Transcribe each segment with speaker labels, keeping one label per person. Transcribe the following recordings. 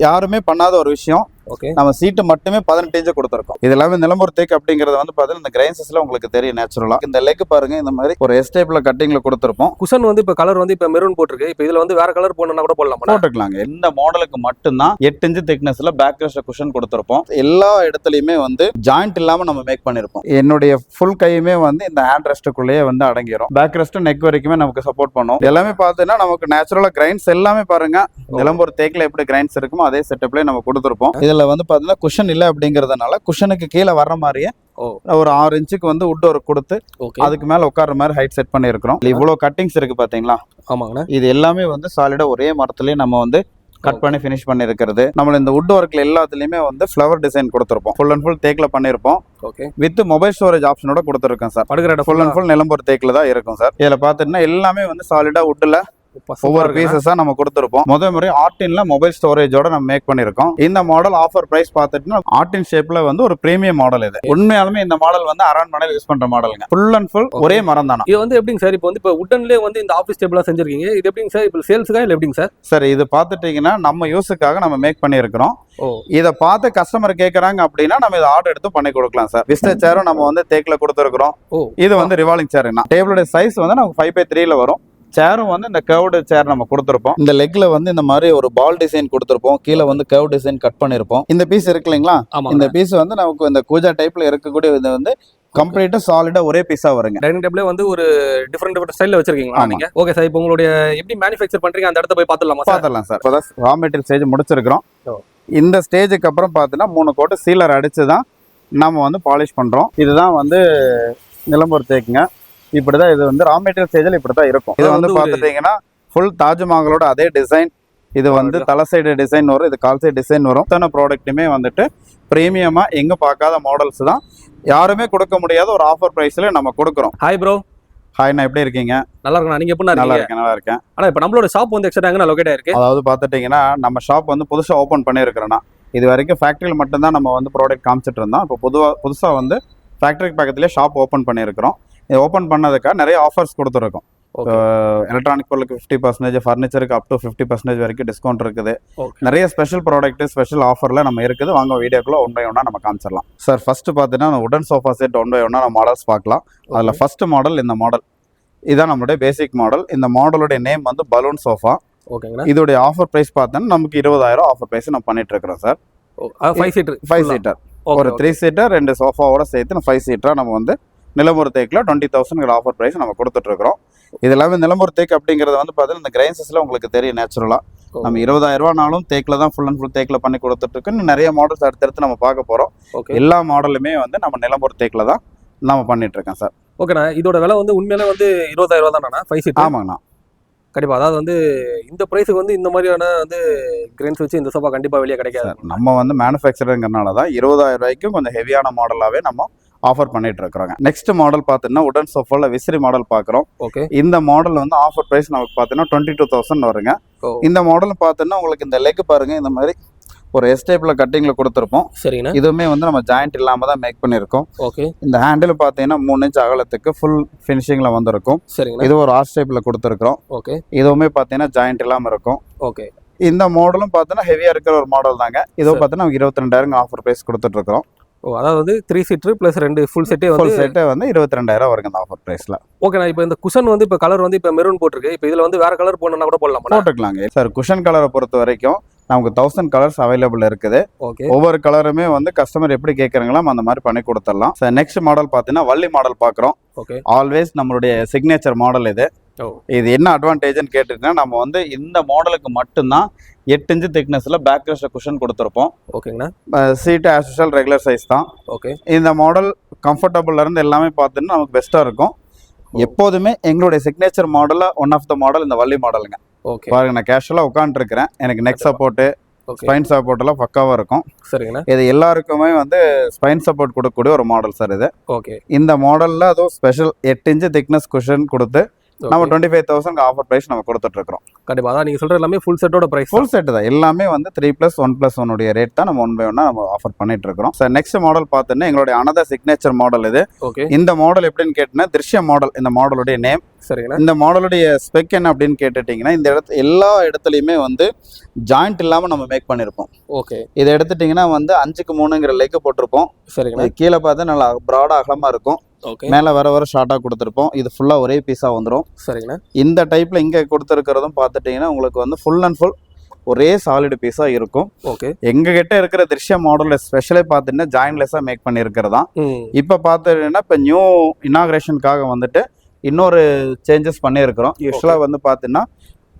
Speaker 1: யாருமே பண்ணாத ஒரு விஷயம். நம்ம சீட்டு மட்டுமே 18 இன்ச் கொடுத்துருக்கோம். இது எல்லாமே நிலம்பூர் தேக்கு அப்படிங்கறது வந்து பாத்தீங்கன்னா இந்த கிரைன்சஸ்ல உங்களுக்கு தெரியும் நேச்சுரலா. இந்த லெக் பாருங்க, இந்த மாதிரி ஒரு எஸ் டைப்ல கட்டிங்ல கொடுத்துருப்போம்.
Speaker 2: குஷன் வந்து இப்ப கலர் வந்து இப்ப மெரூன் போட்டுருக்கு. இப்ப இதுல வந்து வேற கலர் போடணும்னா கூட
Speaker 1: போட்டுக்கலாங்க. இந்த மாடலுக்கு மட்டும்தான் 8 இன்ச் திக்னஸ்ல பேக் ரெஸ்ட் குஷன் கொடுத்துருப்போம். எல்லா இடத்துலயுமே வந்து ஜாயிண்ட் இல்லாம நம்ம மேக் பண்ணிருப்போம். என்னுடைய ஃபுல் கையுமே வந்து இந்த ஹேண்ட் ரெஸ்ட்டுக்குள்ளேயே வந்து அடங்கிரும். பேக் ரெஸ்ட் நெக் வரைக்குமே நமக்கு சப்போர்ட் பண்ணும். எல்லாமே பாத்தீங்கன்னா நமக்கு நேச்சுரலா கிரைன்ஸ் எல்லாமே பாருங்க நிலம்பூர் தேக்குல எப்படி கிரைன்ஸ் இருக்குமோ அதே செட்டப்லயே நம்ம கொடுத்துருப்போம். இதுல வந்து பாத்தீங்கன்னா குஷன் இல்ல அப்படிங்கறதுனால குஷனுக்கு கீழே வர்ற மாதிரியே ஒரு 6 இன்ச்சுக்கு வந்து வுட் ஒர்க் கொடுத்து அதுக்கு மேல உட்கார்ற மாதிரி ஹைட் செட் பண்ணி இருக்கிறோம். இவ்வளவு கட்டிங்ஸ் இருக்கு பாத்தீங்களா?
Speaker 2: ஆமாங்கண்ணா.
Speaker 1: இது எல்லாமே வந்து சாலிடா ஒரே மரத்திலேயே நம்ம வந்து கட் பண்ணி ஃபினிஷ் பண்ணி இருக்கிறது. நம்ம இந்த வுட் ஒர்க்ல எல்லாத்துலயுமே வந்து ஃப்ளவர் டிசைன் கொடுத்துருப்போம். ஃபுல் அண்ட் ஃபுல் தேக்ல பண்ணிருப்போம். வித் மொபைல் ஸ்டோரேஜ் ஆப்ஷனோட கொடுத்துருக்கோம் சார்.
Speaker 2: படுகிற
Speaker 1: ஃபுல் அண்ட் ஃபுல் நிலம்பூர் தேக்ல தான் இருக்கும் சார். இதுல பாத்தீங்கன்னா எல்லாமே வந்து சாலிடா வுட்ல ஒவ்வொரு பீசஸா நம்ம கொடுத்துருப்போம். முதல் முறை ஆர்டின்ல மொபைல் ஸ்டோரேஜோட நம்ம மேக் பண்ணிருக்கோம். இந்த மாடல் ஆஃபர் பிரைஸ் பார்த்துட்டுனா ஆர்டின் ஷேப்ல வந்து ஒரு பிரீமியம் மாடல். இது உண்மையாலுமே இந்த மாடல் வந்து அரான் மாடல் யூஸ் பண்ற மாடலுங்க. ஃபுல் அண்ட் ஃபுல் ஒரே மரம் தானா.
Speaker 2: இது வந்து எப்படிங்க சார்? இப்போ வந்து இப்போ உட்டன்லயே வந்து இந்த ஆஃபீஸ் டேபிளா செஞ்சிருக்கீங்க. இது எப்படிங்க சார்? இப்போ சேல்ஸ்க்கா இல்ல எப்படிங்க சார்?
Speaker 1: சார் இது பார்த்துட்டீங்கன்னா நம்ம யூஸுக்காக நம்ம மேக் பண்ணியிருக்கிறோம். இதை பார்த்து கஸ்டமர் கேட்கறாங்க அப்படின்னா நம்ம இதை ஆர்டர் எடுத்து பண்ணி கொடுக்கலாம் சார். விஸ்டர் சேரும் நம்ம வந்து தேக்கில் கொடுத்துருக்கிறோம். இது வந்து ரிவால்விங் சேர். டேபிளோட சைஸ் வந்து நமக்கு 5x3 வரும். சேரும் வந்து இந்த கர்வ்டு சேர் நம்ம கொடுத்துருப்போம். இந்த லெக்ல வந்து இந்த மாதிரி ஒரு பால் டிசைன் கொடுத்துருப்போம். கீழே வந்து கர்வ் டிசைன் கட் பண்ணிருப்போம். இந்த பீஸ் இருக்கு இல்லைங்களா? இந்த பீஸ் வந்து நமக்கு இந்த கூஜா டைப்ல இருக்கக்கூடிய இது வந்து கம்ப்ளீட்டா சாலிடா ஒரே பீஸா வருங்க.
Speaker 2: டைனிங் டேபிளே வந்து ஒரு டிஃபரெண்ட் ஸ்டைல்ல வச்சிருக்கீங்களா நீங்க? Okay sir. இப்போ உங்களுடைய எப்படி மேனுஃபேக்சர் பண்றீங்க அந்த இடத்த போய் பார்த்துடலாமா?
Speaker 1: பார்த்துடலாம் சார். இப்போதான் ரா மெட்டீரியல் ஸ்டேஜ் முடிச்சிருக்கிறோம். இந்த ஸ்டேஜுக்கு அப்புறம் பார்த்தீங்கன்னா 3 கோட்டு சீலர் அடிச்சு தான் நம்ம வந்து பாலிஷ் பண்றோம். இதுதான் வந்து நிலம்பூர் தேக்குங்க. இப்படிதான் இது வந்து ரா மெட்டீரியல் ஸ்டேஜில் இப்படிதான் இருக்கும். இது வந்து பார்த்துட்டீங்கன்னா ஃபுல் தாஜ்மஹாலோட அதே டிசைன். இது வந்து தலை சைடு டிசைன் வரும், இது கால் சைடு டிசைன் வரும். இத்தனை ப்ராடக்ட்டுமே வந்துட்டு ப்ரீமியமா எங்க பார்க்காத மாடல்ஸ் தான், யாருமே கொடுக்க முடியாத ஒரு ஆஃபர் பிரைஸ்ல நம்ம கொடுக்குறோம்.
Speaker 2: Hi bro.
Speaker 1: ஹாய், நான் எப்படி இருக்கீங்க?
Speaker 2: நல்லா இருக்கேன். நீங்க எப்படி?
Speaker 1: நல்லா இருக்கேன்.
Speaker 2: ஆனா இப்போ நம்மளோட ஷாப் வந்து எக்ஸாக்ட்டா எங்க லொகேட் ஆயிருக்கு?
Speaker 1: அதாவது பார்த்துட்டீங்கன்னா நம்ம ஷாப் வந்து புதுசா ஓப்பன் பண்ணியிருக்கிறோன்னா, இது வரைக்கும் ஃபேக்டரியில் மட்டும்தான் நம்ம வந்து ப்ராடக்ட் காமிச்சிட்டு இருந்தோம். இப்போ புதுசா வந்து ஃபேக்டரிக்கு பக்கத்துலேயே ஷாப் ஓப்பன் பண்ணியிருக்கிறோம். இது ஓப்பன் பண்ணதுக்காக நிறைய ஆஃபர்ஸ் கொடுத்துருக்கோம். எலக்ட்ரானிக் பொருளுக்கு 50%, ஃபர்னிச்சருக்கு அப் டு 50% வரைக்கும் டிஸ்கவுண்ட் இருக்குது. நிறைய ஸ்பெஷல் ப்ராடக்ட் ஸ்பெஷல் ஆஃபர்ல நம்ம இருக்குது. வாங்க வீடியோக்குள்ள 1 by 1 நம்ம காமிச்சிடலாம் சார். ஃபர்ஸ்ட் பார்த்தீங்கன்னா உடன் சோஃபா செட் 1 by 1 நம்ம மாடல்ஸ் பார்க்கலாம். அதில் ஃபர்ஸ்ட் மாடல் இந்த மாடல். இதான் நம்மளுடைய பேசிக் மாடல். இந்த மாடலுடைய நேம் வந்து பலூன் சோஃபா. இதோடைய ஆஃபர் பிரைஸ் பார்த்தோன்னா நமக்கு 20,000 ஆஃபர் பிரைஸ் நம்ம பண்ணிட்டு இருக்கிறோம் சார்.
Speaker 2: 5 சீட்டர்
Speaker 1: ஒரு 3 சீட்டர் 2 சோஃபாவோட சேர்த்து 5 சீட்டரா நம்ம வந்து நிலம்பூர் தேக்கில் 20,000 ஆஃபர் பிரைஸ் நம்ம கொடுத்துட்டு இருக்கிறோம். இது எல்லாமே நிலம்பூர் தேக்கு அப்படிங்கறது வந்து பார்த்தீங்கன்னா இந்த கிரைன்சஸ்ல உங்களுக்கு தெரியும் நேச்சுரலா. நம்ம 20,000 தேக்கில் தான் ஃபுல் அண்ட் ஃபுல் தேக்கில் பண்ணி கொடுத்துட்டு இருக்கு. நிறைய மாடல்ஸ் அடுத்தடுத்து நம்ம பார்க்க போறோம். எல்லா மாடலுமே வந்து நம்ம நிலம்பூர் தேக்கில் தான் நம்ம பண்ணிட்டு இருக்கோம் சார்.
Speaker 2: ஓகேண்ணா. இதோட விலை வந்து உண்மையிலே வந்து 20,000 தானா? 5 சீட்.
Speaker 1: ஆமாங்கண்ணா.
Speaker 2: கண்டிப்பா. அதாவது வந்து இந்த பிரைஸுக்கு வந்து இந்த மாதிரியான வந்து கிரைன்ஸ் வச்சு இந்த சோஃபா கண்டிப்பா வெளியே கிடைக்காது.
Speaker 1: நம்ம வந்து மேனுஃபேக்சருங்கிறனால தான் 20,000 கொஞ்சம் ஹெவியான மாடலாவே நம்ம ஆஃபர் பண்ணிட்டு இருக்கிறோங்க. நெக்ஸ்ட் மாடல் பார்த்தீங்கன்னா உடன் சோஃபால விசிறி மாடல் பார்க்குறோம். இந்த மாடல் வந்து ஆஃபர் பிரைஸ் நமக்கு பார்த்தீங்கன்னா 22,000 வருங்க. இந்த மாடல் பார்த்தீங்கன்னா உங்களுக்கு இந்த லெக் பாருங்க, இந்த மாதிரி ஒரு எஸ் டைப்ல கட்டிங்ல கொடுத்துருப்போம்.
Speaker 2: சரிங்க.
Speaker 1: இதுவுமே வந்து நம்ம ஜாயிண்ட் இல்லாம தான் மேக் பண்ணிருக்கோம். இந்த ஹேண்டில் பார்த்தீங்கன்னா 3 இன்ச் அகலத்துக்கு ஃபுல் ஃபினிஷிங்ல வந்திருக்கும். இது ஒரு ஆர்ச் டைப்ல கொடுத்துருக்கோம். இதுவுமே பார்த்தீங்கன்னா ஜாயிண்ட் இல்லாம இருக்கும். இந்த மாடலும் பார்த்தீங்கன்னா ஹெவியா இருக்கிற ஒரு மாடல் தாங்க. இதுவும் பார்த்தீங்கன்னா 22,000 ஆஃபர் பிரைஸ் கொடுத்துட்டு இருக்கிறோம்.
Speaker 2: அதாவது 3 சீட்டர் பிளஸ் 2 ஃபுல் செட்டே வந்து
Speaker 1: 22,000 வருங்க இந்த ஆஃபர் பிரைஸ்ல.
Speaker 2: ஓகேண்ணா. இப்போ இந்த குஷன் வந்து இப்போ கலர் வந்து இப்போ மெரூன் போட்டிருக்கு. இப்போ இதுல வந்து வேற கலர் போடணும்னா கூட
Speaker 1: போட்டுக்கலாங்க சார். குஷன் கலரை பொறுத்த வரைக்கும் நமக்கு 1000 கலர்ஸ் அவைலபிள் இருக்குது. ஒவ்வொரு கலருமே வந்து கஸ்டமர் எப்படி கேட்கறாங்களோ அந்த மாதிரி பண்ணி கொடுத்துடலாம் சார். நெக்ஸ்ட் மாடல் பார்த்தீங்கன்னா வள்ளி மாடல் பார்க்குறோம். ஆல்வேஸ் நம்மளுடைய சிக்னேச்சர் மாடல் இது. இது என்ன அட்வான்டேஜ்னு கேட்டுட்டீங்கன்னா நம்ம வந்து இந்த மாடலுக்கு மட்டும்தான் 8 இன்ச் திக்னஸ்ல பேக் ரெஸ்ட் குஷன் கொடுத்துருப்போம். Seat as usual regular size தான். இந்த மாடல் கம்ஃபர்டபுள்ல இருந்து எல்லாமே பார்த்தீங்கன்னா நமக்கு பெஸ்டா இருக்கும். எப்போதுமே எங்களுடைய சிக்னேச்சர் மாடல்ல ஒன் ஆஃப் த மாடல் இந்த வள்ளி மாடலுங்க. பாருங்க, நான் கேஷுவலா உட்காந்துட்டு இருக்கிறேன். எனக்கு நெக் சப்போர்ட் ஸ்பைன் சப்போர்ட் எல்லாம் பக்காவா இருக்கும்.
Speaker 2: சரிங்கண்ணா.
Speaker 1: இது எல்லாருக்குமே வந்து ஸ்பைன் சப்போர்ட் கொடுக்கக்கூடிய ஒரு மாடல் சார் இது. இந்த மாடல்ல அதுவும் ஸ்பெஷல் 8 இன்ச் திக்னஸ் குஷன் கொடுத்து நம்ம 25,000 ஆஃபர் பிரைஸ் நம்ம கொடுத்துட்டு இருக்கிறோம்.
Speaker 2: கண்டிப்பா அதான் நீங்க சொல்ற எல்லாமே ஃபுல் செட்டோட பிரைஸ்.
Speaker 1: ஃபுல் செட் தான் எல்லாமே வந்து 3+1+1 உடைய ரேட் தான் நம்ம 1 by 1 நம்ம ஆஃபர் பண்ணிட்டு இருக்கிறோம். சார் நெக்ஸ்ட் மாடல் பார்த்தீங்கன்னா எங்களுடைய அனதர் சிக்னேச்சர் மாடல் இது.
Speaker 2: ஓகே.
Speaker 1: இந்த மாடல் எப்படின்னு கேட்டீங்கன்னா திருஷ்யம் மாடல் இந்த மாடலுடைய நேம்.
Speaker 2: சரிங்கண்ணா.
Speaker 1: இந்த மாடலுடைய ஸ்பெக் என்ன அப்படின்னு கேட்டுட்டீங்கன்னா இந்த எல்லா இடத்துலையுமே வந்து ஜாயிண்ட் இல்லாமல் நம்ம மேக் பண்ணியிருப்போம்.
Speaker 2: ஓகே.
Speaker 1: இதை எடுத்துட்டிங்கன்னா வந்து 5க்கு 3ங்கிற லெக் போட்டிருப்போம்.
Speaker 2: சரிங்கண்ணா.
Speaker 1: கீழே பார்த்தா நல்லா ப்ராடாக அகலமாக இருக்கும்.
Speaker 2: ஓகே.
Speaker 1: மேலே வர ஷார்ட்டாக கொடுத்துருப்போம். இது ஃபுல்லாக ஒரே பீஸாக வந்துடும்.
Speaker 2: சரிங்கண்ணா. இந்த
Speaker 1: இந்த டைப்பில் இங்கே கொடுத்துருக்கிறதும் பார்த்துட்டிங்கன்னா உங்களுக்கு வந்து ஃபுல் அண்ட் ஃபுல் ஒரே சாலிட் பீஸாக இருக்கும்.
Speaker 2: ஓகே.
Speaker 1: எங்ககிட்ட இருக்கிற திருஷ்யம் மாடலில் ஸ்பெஷலே பார்த்துட்டிங்கன்னா ஜாயின்லெஸ்ஸாக மேக் பண்ணியிருக்கிறதா. இப்போ பார்த்துட்டிங்கன்னா இப்போ நியூ இனாகிரேஷனுக்காக வந்துட்டு இன்னொரு சேஞ்சஸ் பண்ணியிருக்கிறோம். யூஸ்வலாக வந்து பார்த்தீங்கன்னா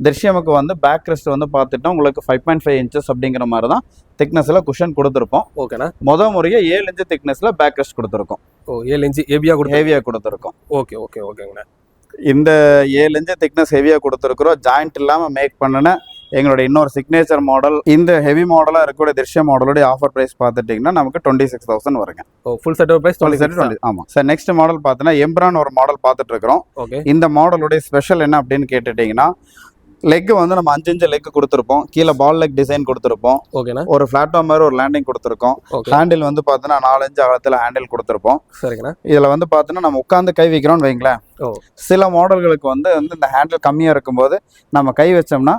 Speaker 1: திருஷ்யமுக்கு வந்து பேக் ரெஸ்ட் வந்து பார்த்துட்டோம் உங்களுக்கு 5.5 இன்ச்சஸ் அப்படிங்கிற மாதிரி தான் திக்னஸில் குஷன் கொடுத்துருப்போம்.
Speaker 2: ஓகேண்ணா.
Speaker 1: முறையே 7 இன்ச்சு திக்னஸில் பேக் ரெஸ்ட் கொடுத்துருக்கோம்.
Speaker 2: 7 இன்ச்சு ஹெவியாக கொடுத்துருக்கோம். ஓகே ஓகே ஓகேங்கண்ணா.
Speaker 1: இந்த 7 இன்ச்சு திக்னஸ் ஹெவியாக கொடுத்துருக்குறோம். ஜாயிண்ட் இல்லாமல் மேக் பண்ணின எங்களோட இன்னொரு சிக்னேச்சர் மாடல். இந்த ஹெவி மாடலாக இருக்கக்கூடிய திருஷ்ய மாடலுடைய ஆஃபர் ப்ரைஸ் பார்த்துட்டிங்கன்னா நமக்கு 26,000 வருங்க.
Speaker 2: ஃபுல் செட்டோட ப்ரைஸ்
Speaker 1: 20. ஆமாம் சார். நெக்ஸ்ட் மாடல் பார்த்தீங்கன்னா எம்ப்ரான் ஒரு மாடல் பார்த்துட்டு இருக்கிறோம்.
Speaker 2: ஓகே.
Speaker 1: இந்த மாடலுடைய ஸ்பெஷல் என்ன அப்படின்னு கேட்டுட்டிங்கன்னா லெக் வந்து நம்ம 5 இன்ச்சு லெக் கொடுத்துருப்போம். கீழே பால் லெக் டிசைன் கொடுத்துருப்போம்.
Speaker 2: ஓகேண்ணா.
Speaker 1: ஒரு பிளாட்ஃபார்ம் மாதிரி ஒரு லேண்டிங் கொடுத்துருக்கோம். ஹேண்டில் வந்து பார்த்தீங்கன்னா 4 இன்ச்சு அகலத்தில் ஹேண்டில் கொடுத்துருப்போம்.
Speaker 2: சரிங்கண்ணா.
Speaker 1: இதில் வந்து பார்த்தீங்கன்னா நம்ம உட்காந்து கை வைக்கிறோம்னு வைங்களேன். சில மாடல்களுக்கு வந்து இந்த ஹேண்டில் கம்மியாக இருக்கும்போது நம்ம கை வச்சோம்னா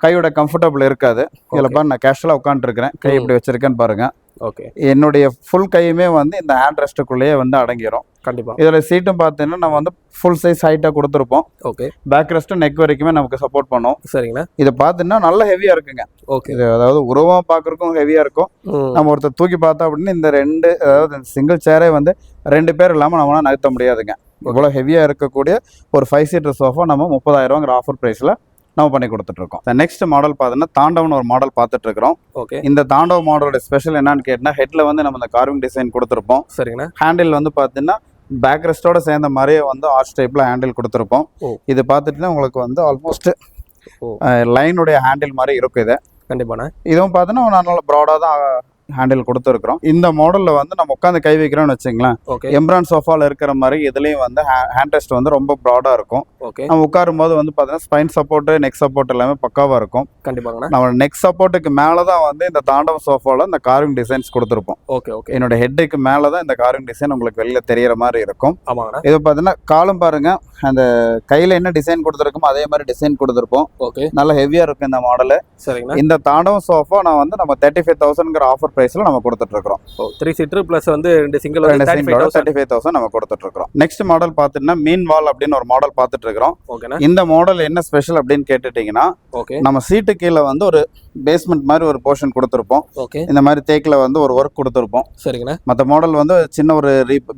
Speaker 1: கையோட கம்ஃபர்டபுள் இருக்காது. இதில் பாரு நான் கேஷுவலாக உட்காந்துருக்கிறேன். கை எப்படி வச்சிருக்கேன்னு பாருங்க.
Speaker 2: ஓகே.
Speaker 1: என்னுடைய ஃபுல் கையுமே வந்து இந்த ஹேண்ட் ரெஸ்ட்டுக்குள்ளேயே வந்து அடங்கிடும்.
Speaker 2: கண்டிப்பா.
Speaker 1: இதில் சீட்டும் பார்த்தீங்கன்னா நம்ம வந்து ஃபுல் சைஸ் ஹைட்டாக கொடுத்துருப்போம்.
Speaker 2: ஓகே.
Speaker 1: பேக் ரெஸ்ட்டும் நெக் வரைக்குமே நமக்கு சப்போர்ட் பண்ணும்.
Speaker 2: சரிங்கண்ணா.
Speaker 1: இதை பார்த்தீங்கன்னா நல்ல ஹெவியாக இருக்குங்க.
Speaker 2: ஓகே.
Speaker 1: இது அதாவது உருவமாக பார்க்குறக்கும் ஹெவியாக இருக்கும். நம்ம ஒருத்தர் தூக்கி பார்த்தா அப்படின்னு இந்த அதாவது சிங்கிள் சேரே வந்து 2 பேர் இல்லாமல் நம்மளால நகர்த்த முடியாதுங்க. இவ்வளோ ஹெவியாக இருக்கக்கூடிய ஒரு 5 சீட்டர் சோஃபா நம்ம 30,000 ஆஃபர் ப்ரைஸில் நம்ம பண்ணி கொடுத்துட்டு இருக்கோம். நெக்ஸ்ட் மாடல் பார்த்தீங்கன்னா தாண்டவன் ஒரு மாடல் பார்த்துட்டு இருக்கிறோம்.
Speaker 2: ஓகே.
Speaker 1: இந்த தாண்டவ மாடலோட ஸ்பெஷல் என்னன்னு கேட்டீங்கன்னா ஹெட்ல வந்து நம்ம இந்த கார்விங் டிசைன் கொடுத்துருப்போம்.
Speaker 2: சரிங்கண்ணா.
Speaker 1: ஹேண்டில் வந்து பார்த்தீங்கன்னா பேக் ரெஸ்டோட சேர்ந்த மாதிரியே வந்து ஆர்ச் டைப்ல ஹேண்டில் கொடுத்துருப்போம். இது பார்த்துட்டுனா உங்களுக்கு வந்து ஆல்மோஸ்ட் லைனுடைய ஹேண்டில் மாதிரி இருக்கும். இது
Speaker 2: கண்டிப்பாண்ணா. இதுவும்
Speaker 1: பார்த்தீங்கன்னா நல்ல ப்ராடாக தான் ஹேண்டில் கொடுத்துருக்குறோம். இந்த மாடலில் வந்து நம்ம உட்காந்து கை வைக்கிறோம்னு வச்சுங்களேன். எம்ப்ரான் சோஃபாவில் இருக்கிற மாதிரி இதுலேயும் வந்து ஹேண்ட் ரெஸ்ட் வந்து ரொம்ப ப்ராடாக இருக்கும். நம்ம உட்காரும் போது வந்து பார்த்தீங்கன்னா ஸ்பைன் சப்போர்ட்டு நெக் சப்போர்ட் எல்லாமே பக்காவாக இருக்கும்.
Speaker 2: கண்டிப்பாங்க.
Speaker 1: நம்ம நெக் சப்போர்ட்டுக்கு மேலே தான் வந்து இந்த தாண்டவ சோஃபாவில் இந்த கார்விங் டிசைன்ஸ் கொடுத்துருப்போம்.
Speaker 2: Okay okay.
Speaker 1: என்னோட ஹெட்டுக்கு மேலே தான் இந்த கார்விங் டிசைன் உங்களுக்கு வெளியில் தெரியற மாதிரி இருக்கும்.
Speaker 2: ஆமாங்கண்ணா.
Speaker 1: இது பார்த்தீங்கன்னா காலம் பாருங்க, அந்த கையில் என்ன டிசைன் கொடுத்துருக்கோமோ அதே மாதிரி டிசைன் கொடுத்துருப்போம்.
Speaker 2: ஓகே.
Speaker 1: நல்லா ஹெவியாக இருக்கும் இந்த மாடலு.
Speaker 2: சரிங்கண்ணா.
Speaker 1: இந்த தாண்டவ சோஃபா நான் வந்து நம்ம 35,000 ஆஃபர் ப்ரைஸில் நம்ம கொடுத்துட்டு இருக்கிறோம்.
Speaker 2: 3 சீட்டர் ப்ளஸ் வந்து 2 சிங்கிள்
Speaker 1: 35,000 நம்ம கொடுத்துட்டு இருக்கிறோம். நெக்ஸ்ட் மாடல் பார்த்துட்டீங்கன்னா மீன் வால் அப்படின்னு ஒரு மாடல் பார்த்துட்டு இருக்கிறோம்.
Speaker 2: ஓகேண்ணா.
Speaker 1: இந்த மாடல் என்ன ஸ்பெஷல் அப்படின்னு கேட்டுட்டீங்கன்னா நம்ம சீட்டு கீழே வந்து ஒரு பேஸ்மெண்ட் மாதிரி ஒரு போர்ஷன் கொடுத்துருப்போம்.
Speaker 2: ஓகே.
Speaker 1: இந்த மாதிரி தேக்கில் வந்து ஒரு ஒர்க் கொடுத்துருப்போம்.
Speaker 2: சரிங்கண்ணா.
Speaker 1: மற்ற மாடல் வந்து சின்ன ஒரு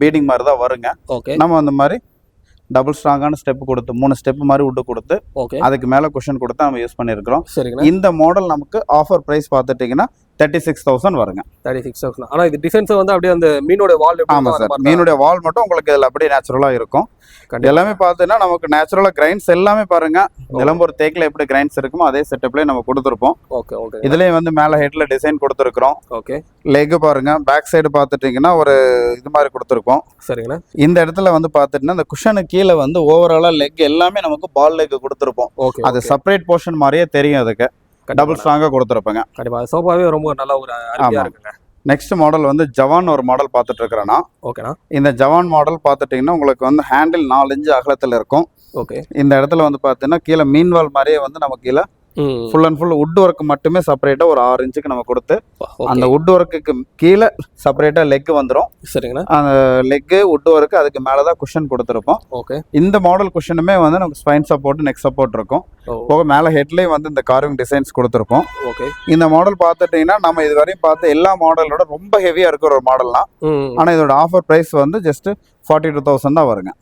Speaker 1: பீடிங் மாதிரி தான் வருங்க.
Speaker 2: ஓகே.
Speaker 1: நம்ம அந்த மாதிரி டபுள் ஸ்ட்ராங்கான ஸ்டெப் கொடுத்து 3 ஸ்டெப் மாதிரி விட்டு கொடுத்து அதுக்கு மேலே குஷன் கொடுத்து நம்ம யூஸ் பண்ணியிருக்கிறோம். இந்த மாடல் நமக்கு ஆஃபர் ப்ரைஸ் பார்த்துட்டிங்கன்னா 36,000 வருங்க.
Speaker 2: 36,000. ஆனால் இது டிசைன்ஸ் வந்து அப்படியே அந்த மீனோட வால்.
Speaker 1: ஆமாம் சார். மீனுடைய வால் மட்டும் உங்களுக்கு இதில் அப்படியே நேச்சுரலாக இருக்கும். எல்லாமே பார்த்தீங்கன்னா நமக்கு நேச்சுரலாக கிரைன்ஸ் எல்லாமே பாருங்க. நிலம்பூர் தேக்கில் எப்படி கிரைன்ஸ் இருக்குமோ அதே செட்டப்லேயே நம்ம கொடுத்துருப்போம்.
Speaker 2: Okay okay.
Speaker 1: இதுலேயும் வந்து மேலே ஹெட்ல டிசைன் கொடுத்துருக்குறோம்.
Speaker 2: ஓகே.
Speaker 1: லெக் பாருங்க, பேக் சைடு பார்த்துட்டிங்கன்னா ஒரு இது மாதிரி கொடுத்துருக்கோம்.
Speaker 2: சரிங்கண்ணா.
Speaker 1: இந்த இடத்துல வந்து பார்த்துட்டிங்கன்னா இந்த குஷனுக்கு கீழே வந்து ஓவராலாக லெக் எல்லாமே நமக்கு பால் லெக் கொடுத்துருப்போம். அது செப்பரேட் போர்ஷன் மாதிரியே தெரியும். அதுக்கு டபுள் ஸ்ட்ராங்காக கொடுத்துருப்பாங்க.
Speaker 2: கண்டிப்பாக சோஃபாவே ரொம்ப நல்ல ஒரு அருமையா இருக்குங்க.
Speaker 1: நெக்ஸ்ட் மாடல் வந்து ஜவான் ஒரு மாடல் பார்த்துட்டு இருக்கிறேன்னா.
Speaker 2: ஓகேண்ணா.
Speaker 1: இந்த ஜவான் மாடல் பார்த்துட்டிங்கன்னா உங்களுக்கு வந்து ஹேண்டில் 4 இன்ச்சு அகலத்தில் இருக்கும்.
Speaker 2: ஓகே.
Speaker 1: இந்த இடத்துல வந்து பார்த்தீங்கன்னா கீழே மீன்வால் மாதிரியே வந்து நம்ம கீழே full and full would work மட்டுமே செப்பரேட்டாக ஒரு 6 இன்ச்சுக்கு நம்ம கொடுத்து அந்த வுட் ஒர்க்குக்கு கீழே செப்பரேட்டாக லெக் வந்துடும்.
Speaker 2: சரிங்கண்ணா.
Speaker 1: அந்த லெக்கு வுட் ஒர்க்கு அதுக்கு மேலே தான் குஷன் கொடுத்துருப்போம்.
Speaker 2: ஓகே.
Speaker 1: இந்த மாடல் குஷனுமே வந்து நமக்கு ஸ்பைன் சப்போர்ட் நெக் சப்போர்ட் இருக்கும். போக மேலே ஹெட்லேயும் வந்து இந்த கார்விங் டிசைன்ஸ் கொடுத்துருப்போம்.
Speaker 2: ஓகே.
Speaker 1: இந்த மாடல் பார்த்துட்டிங்கன்னா நம்ம இது வரையும் பார்த்த எல்லா மாடலோட ரொம்ப ஹெவியாக இருக்கிற ஒரு மாடல் தான். ஆனால் இதோட ஆஃபர் ப்ரைஸ் வந்து ஜஸ்ட் 42,000 தான் வருங்க.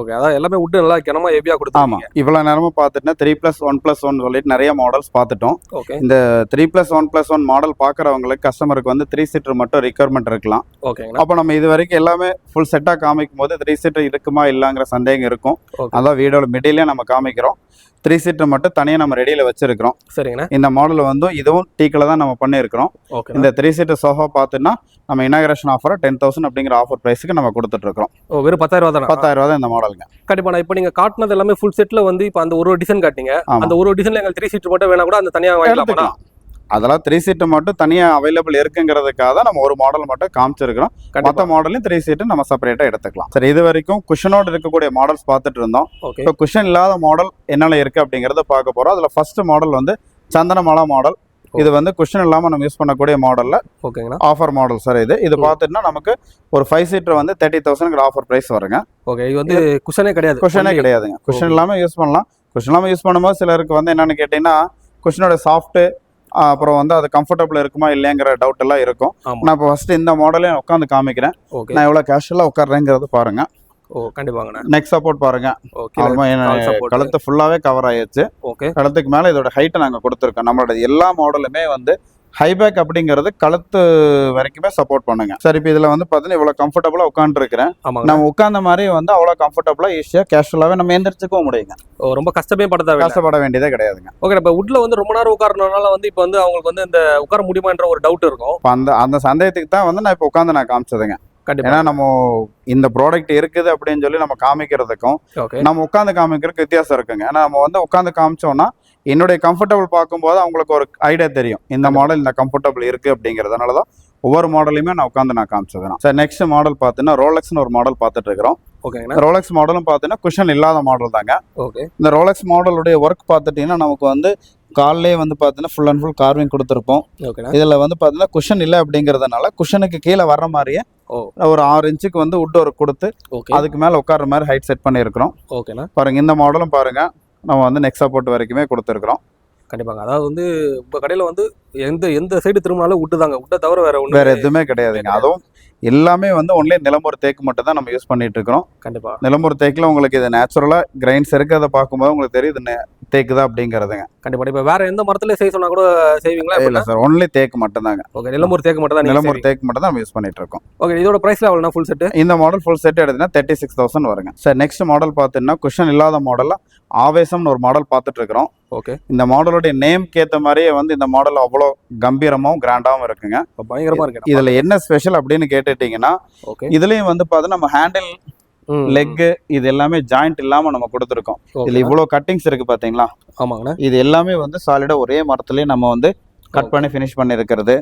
Speaker 2: ஓகே. அதான் எல்லாமே வுட் நல்லா கனமா ஹெவியா கொடுத்தாங்க.
Speaker 1: ஆமா. இவ்வளவு நேரமா பார்த்துட்டா 3+1+1 சொல்லிட்டு நிறைய மாடல்ஸ் பார்த்துட்டோம்.
Speaker 2: ஓகே.
Speaker 1: இந்த 3+1+1 மாடல் பார்க்குறவங்களுக்கு கஸ்டமருக்கு வந்து 3 சீட்டர் மட்டும் ரிக்வயர்மெண்ட் இருக்கலாம்.
Speaker 2: ஓகேங்க.
Speaker 1: அப்போ நம்ம இது வரைக்கும் எல்லாமே ஃபுல் செட்டாக காமிக்கும் போது 3 சீட்டர் இருக்குமா இல்லைங்கிற சந்தேகம் இருக்கும். அதான் வீடியோவில் மிடிலே நம்ம காமிக்கிறோம். 3 சீட்டர் மட்டும் தனியாக நம்ம ரெடியில் வச்சிருக்கிறோம்.
Speaker 2: சரிங்கண்ணா.
Speaker 1: இந்த மாடல் வந்து இதுவும் டீக்கில் தான் நம்ம பண்ணியிருக்கிறோம்.
Speaker 2: ஓகே.
Speaker 1: இந்த 3 சீட்டர் சோஃபா பார்த்தீங்கன்னா நம்ம இனாகிரேஷன் ஆஃபர் 10,000 அப்படிங்கிற ஆஃபர் ப்ரைஸுக்கு நம்ம கொடுத்துட்ருக்கோம்.
Speaker 2: வெறும் 10,000 தான்.
Speaker 1: 10,000 தான் இந்த மாடலுங்க.
Speaker 2: கண்டிப்பா. இப்போ நீங்க காட்டினது எல்லாமே ஃபுல் செட்ல வந்து இப்போ அந்த ஒரு டிசைன் காட்டிங்க. அந்த ஒரு டிசைன்ல எங்களுக்கு 3 சீட்டர் மட்டும் வேணா கூட அந்த தனியாக வாங்கிக்கலாம்.
Speaker 1: அதெல்லாம் 3 சீட்டு மட்டும் தனியாக அவைலபிள் இருக்குங்கிறதுக்காக தான் நம்ம ஒரு மாடல் மட்டும் காமிச்சிருக்கிறோம். மற்ற மாடலையும் 3 சீட்டு நம்ம செப்பரேட்டாக எடுத்துக்கலாம். சரி, இது வரைக்கும் குஷனோடு இருக்கக்கூடிய மாடல்ஸ் பார்த்துட்டு இருந்தோம். இப்போ குஷன் இல்லாத மாடல் என்னென்ன இருக்குது அப்படிங்கிறத பார்க்க போகிறோம். அதில் ஃபர்ஸ்ட் மாடல் வந்து சந்தனமாலா மாடல். இது வந்து குஷன் இல்லாமல் நம்ம யூஸ் பண்ணக்கூடிய மாடலில்
Speaker 2: ஓகேங்களா
Speaker 1: ஆஃபர் மாடல் சார். இது பார்த்துட்டுனா நமக்கு ஒரு 5 சீட்டர் வந்து 30,000 ஆஃபர் ப்ரைஸ் வருங்க.
Speaker 2: ஓகே. இது வந்து குஷனே கிடையாது.
Speaker 1: குஷனே கிடையாதுங்க. குஷன் இல்லாமல் யூஸ் பண்ணலாம். குஷன் இல்லாமல் யூஸ் பண்ணும்போது சிலருக்கு வந்து என்னென்னு கேட்டிங்கன்னா குஷனோட சாஃப்ட்டு அப்புறம் வந்து அது கம்ஃபர்டபுள் இருக்குமா இல்லைங்கிற டவுட் எல்லாம் இருக்கும். நான் இப்போ ஃபர்ஸ்ட் இந்த மாடலையும் உட்காந்து காமிக்கிறேன். நான் எவ்வளோ கேஷுவலாக உட்காடுறேங்கிறது பாருங்க.
Speaker 2: கண்டிப்பாங்க.
Speaker 1: நெக் சப்போர்ட் பாருங்க. கழுத்து ஃபுல்லாவே கவர் ஆயிடுச்சு. கழுத்துக்கு மேல இதோட ஹைட்டை நாங்க கொடுத்துருக்கோம். நம்மளோட எல்லா மாடலுமே வந்து ஹைபேக் அப்படிங்கிறது கழுத்து வரைக்குமே சப்போர்ட் பண்ணுங்க. சரி, இப்போ இதுல வந்து பாத்தீங்கன்னா இவ்வளவு கம்ஃபர்டபுளா உட்காந்துருக்கிறேன். நம்ம உட்கார்ந்த மாதிரி வந்து அவ்வளவு கம்ஃபர்டபுளா ஈஸியா கேஷுவலாவே நம்ம எந்திரிச்சுக்கவும் முடியுங்க.
Speaker 2: ரொம்ப கஷ்டப்பட
Speaker 1: வேண்டியதே கிடையாதுங்க.
Speaker 2: ஓகே. இப்போ உட்ல வந்து ரொம்ப நேரம் உட்காரனால வந்து இப்போ வந்து அவங்களுக்கு வந்து இந்த உட்கார முடியுமான்ற ஒரு டவுட் இருக்கும்.
Speaker 1: அந்த சந்தேகத்துக்கு தான் வந்து நான் இப்போ உட்காந்து நான் காமிச்சதுங்க. ஏன்னா நம்ம இந்த ப்ராடக்ட் இருக்குது அப்படின்னு சொல்லி நம்ம காமிக்கிறதுக்கும் நம்ம உட்காந்து காமிக்கிறதுக்கு வித்தியாசம் இருக்குங்க. ஏன்னா நம்ம வந்து உட்காந்து காமிச்சோம்னா என்னுடைய கம்ஃபர்டபுள் பார்க்கும்போது அவங்களுக்கு ஒரு ஐடியா தெரியும் இந்த மாடல் இந்த கம்ஃபர்டபுள் இருக்கு அப்படிங்கிறதுனால தான் ஒவ்வொரு மாடலையுமே நான் உட்காந்து நான் காமிச்சதுனா. சார், நெக்ஸ்ட் மாடல் பார்த்தீங்கன்னா ரோலெக்ஸ்னு ஒரு மாடல் பார்த்துட்டு இருக்கிறோம். ரோலெக்ஸ் மாடலும் பார்த்தீங்கன்னா குஷன் இல்லாத மாடல் தாங்க. இந்த ரோலெக்ஸ் மாடலுடைய ஒர்க் பார்த்துட்டீங்கன்னா நமக்கு வந்து கால்லே வந்து பார்த்தீங்கன்னா ஃபுல் அண்ட் ஃபுல் கார்விங் கொடுத்துருப்போம். இதில் வந்து பார்த்தீங்கன்னா குஷன் இல்லை அப்படிங்கிறதுனால குஷனுக்கு கீழே வர்ற மாதிரியே ஒரு 6 இன்ச்சுக்கு வந்து உட் ஒர்க் கொடுத்து அதுக்கு மேலே உட்கார்ற மாதிரி ஹைட் செட் பண்ணியிருக்கிறோம். பாருங்க, இந்த மாடலும் பாருங்க நம்ம வந்து நெக் சப்போர்ட் வரைக்குமே கொடுத்துருக்குறோம்.
Speaker 2: கண்டிப்பாங்க. அதாவது வந்து இப்போ கடையில் வந்து எந்த சைடு திரும்பினாலும் விட்டு தாங்க. விட்ட தவிர வேற
Speaker 1: எதுவுமே கிடையாதுங்க. அதுவும் எல்லாமே வந்து ஒன்லி நிலம்பூர் தேக்கு மட்டும் தான் நம்ம யூஸ் பண்ணிட்டு இருக்கிறோம்.
Speaker 2: கண்டிப்பா.
Speaker 1: நிலம்பூர் தேக்கில் உங்களுக்கு இது நேச்சுரலா கிரைன்ஸ் இருக்கிறத பார்க்கும்போது உங்களுக்கு தெரியுது தேக்கு தான் அப்படிங்கிறதுங்க.
Speaker 2: கண்டிப்பா. இப்போ வேற எந்த மரத்துல செய்ய சொன்னா கூட செய்வீங்களா?
Speaker 1: இல்ல சார், ஒன்லி தேக்கு மட்டும் தாங்க.
Speaker 2: ஓகே. நிலம்பூர் தேக்கு மட்டும் தான்.
Speaker 1: நிலம்பூர் தேக்கு மட்டும் தான் நம்ம யூஸ் பண்ணிட்டு இருக்கோம்.
Speaker 2: ஓகே. இதோட பிரைஸ் எவ்வளவுனா ஃபுல் செட்?
Speaker 1: இந்த மாடல் ஃபுல் செட் எடுத்தீங்கன்னா 36,000 வருங்க. சார், நெக்ஸ்ட் மாடல் பார்த்தீங்கன்னா குஷன் இல்லாத மாடல்ல ஆவேசம்னு ஒரு மாடல் பார்த்துட்டு இருக்கிறோம்.
Speaker 2: ஓகே.
Speaker 1: இந்த மாடலுடைய நேம்க்கு ஏற்ற மாதிரியே வந்து இந்த மாடல் அவ்வளோ கம்பீரமாகவும் கிராண்டாகவும் இருக்குங்க.
Speaker 2: பயங்கரமா இருக்கு.
Speaker 1: இதுல என்ன ஸ்பெஷல் அப்படின்னு கேட்டுட்டீங்கன்னா இதுலயும் வந்து பார்த்தீங்கன்னா நம்ம ஹேண்டில் லெக் இது எல்லாமே ஜாயிண்ட் இல்லாம நம்ம கொடுத்துருக்கோம். இதுல இவ்வளவு கட்டிங்ஸ் இருக்கு பாத்தீங்களா?
Speaker 2: ஆமாங்கண்ணா.
Speaker 1: இது எல்லாமே வந்து சாலிடா ஒரே மரத்துலயே நம்ம வந்து கட் பண்ணி ஃபினிஷ் பண்ணி இருக்கிறது.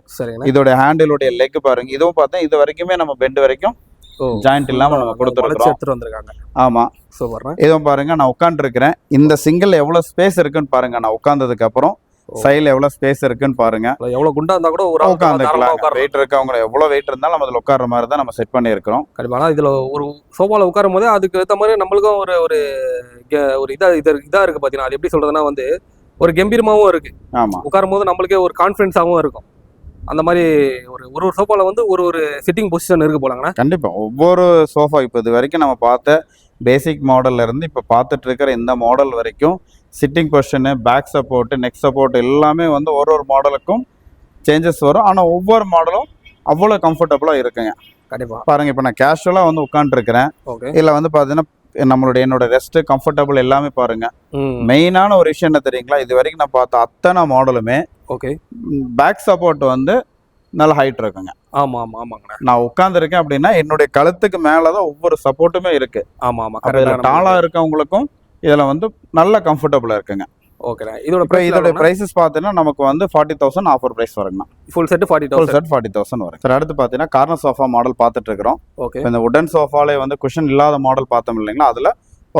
Speaker 1: இதோட ஹேண்டிலுடைய லெக் பாருங்க. இதுவும் பார்த்தா இது வரைக்குமே நம்ம பெண்ட் வரைக்கும் ஜாயிண்ட் இல்லாம நம்ம கொடுத்துருக்கோம். ஆமா, இதுவும் பாருங்க நான் உட்கார்ந்து இருக்கிறேன். இந்த சிங்கிள் எவ்வளவு ஸ்பேஸ் இருக்குன்னு பாருங்க. நான் உட்கார்ந்ததுக்கு அப்புறம் சைடுல எவ்வளவு ஸ்பேஸ் இருக்குன்னு பாருங்க.
Speaker 2: எவ்வளவு குண்டா இருந்தா கூட ஒரு
Speaker 1: உட்காந்துக்கலாம். வெயிட் இருக்கவங்க எவ்வளவு வெயிட் இருந்தாலும் நம்ம அதுல உட்கார்ற மாதிரி தான் நம்ம செட் பண்ணி இருக்கிறோம்.
Speaker 2: கண்டிப்பா. இதுல ஒரு சோஃபால உட்காரும் போது அதுக்கு ஏற்ற மாதிரி நம்மளுக்கும் ஒரு ஒரு இதா இருக்கு பாத்தீங்கன்னா. அது எப்படி சொல்றதுன்னா வந்து ஒரு கம்பீரமாவும் இருக்கு.
Speaker 1: ஆமா,
Speaker 2: உட்காரும் போது நம்மளுக்கே ஒரு கான்ஃபிடன்ஸாவும் இருக்கும். அந்த மாதிரி ஒரு சோஃபால வந்து ஒரு சிட்டிங் பொசிஷன் இருக்கு போலாங்கண்ணா.
Speaker 1: கண்டிப்பா. ஒவ்வொரு சோஃபா இப்போ இது வரைக்கும் நம்ம பார்த்த பேசிக் மாடல்ல இருந்து இப்போ பார்த்துட்டு இருக்கிற இந்த மாடல் வரைக்கும் sitting position, back support, neck support எல்லாமே வந்து ஒரு மாடலுக்கும் சேஞ்சஸ் வரும். ஆனால் ஒவ்வொரு மாடலும் அவ்வளோ கம்ஃபர்டபுளாக இருக்குங்க.
Speaker 2: கண்டிப்பா.
Speaker 1: பாருங்க, இப்போ நான் கேஷுவலாக வந்து உட்காந்துருக்கிறேன். இதில் வந்து பார்த்தீங்கன்னா என்னோட ரெஸ்ட் கம்ஃபர்டபுள் எல்லாமே பாருங்க. மெயினான ஒரு விஷயம் என்ன தெரியுங்களா? இது வரைக்கும் நான் பார்த்த அத்தனை மாடலுமே பேக் சப்போர்ட் வந்து நல்ல ஹைட் இருக்குங்க. நான் உட்கார்ந்துருக்கேன் அப்படின்னா என்னுடைய கழுத்துக்கு மேலதான் ஒவ்வொரு சப்போர்ட்டுமே இருக்கு. டாலா இருக்கவங்களுக்கும் இதுல வந்து நல்ல கம்ஃபர்டபுளா இருக்குங்க. இதோட பிரைசஸ் பார்த்தீங்கன்னா நமக்கு வந்து 40,000 ஆஃபர் பிரைஸ் வருங்க.
Speaker 2: ஃபுல் செட்
Speaker 1: 40,000 வரும். சார், அடுத்து பார்த்தீங்கன்னா கார்னர் சோஃபா மாடல் பார்த்துட்டு இருக்கிறோம். இந்த உடன் சோஃபாலே வந்து குஷன் இல்லாத மாடல் பார்த்தோம் இல்லைங்களா? அதுல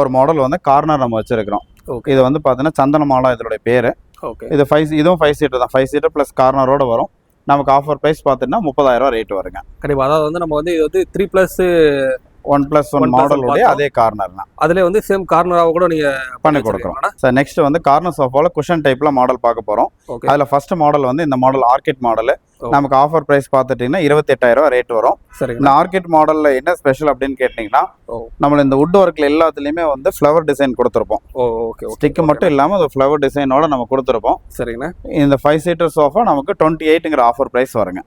Speaker 1: ஒரு மாடல் வந்து கார்னர் நம்ம வச்சிருக்கிறோம். இது வந்து பார்த்தீங்கன்னா சந்தனமாலா இதோட பேரு. இது இதுவும் 5 சீட்டர் தான். 5 சீட்டர் பிளஸ் கார்னரோட வரும். நமக்கு ஆஃபர் பிரைஸ் பார்த்தீங்கன்னா 30,000 ரேட் வருங்க.
Speaker 2: கண்டிப்பா. அதாவது வந்து நம்ம வந்து இது வந்து 3+1
Speaker 1: மாடலுடைய அதே கார்னர் தான்.
Speaker 2: அதுல வந்து சேம் கார்னராக கூட நீங்க
Speaker 1: பண்ணி கொடுக்குறோம். சார், நெக்ஸ்ட் வந்து கார்னர் சோஃபால குஷன் டைப்ல மாடல் பார்க்க போறோம். அதுல ஃபர்ஸ்ட் மாடல் வந்து இந்த மாடல் ஆர்கிட் மாடல். நமக்கு ஆஃபர் பிரைஸ் பார்த்துட்டீங்கன்னா 28,000 ரேட் வரும். இந்த ஆர்கிட் மாடல்ல என்ன ஸ்பெஷல் அப்படின்னு கேட்டீங்கன்னா நம்ம இந்த வுட் ஒர்க்ல எல்லாத்துலயுமே வந்து ஃப்ளவர் டிசைன் கொடுத்துருப்போம். ஸ்டிக் மட்டும் இல்லாம அது ஃப்ளவர் டிசைனோட நம்ம கொடுத்துருப்போம்.
Speaker 2: சரிங்க.
Speaker 1: இந்த 5 சீட்டர் சோஃபா நமக்கு 28ங்கிற ஆஃபர் பிரைஸ் வருங்க.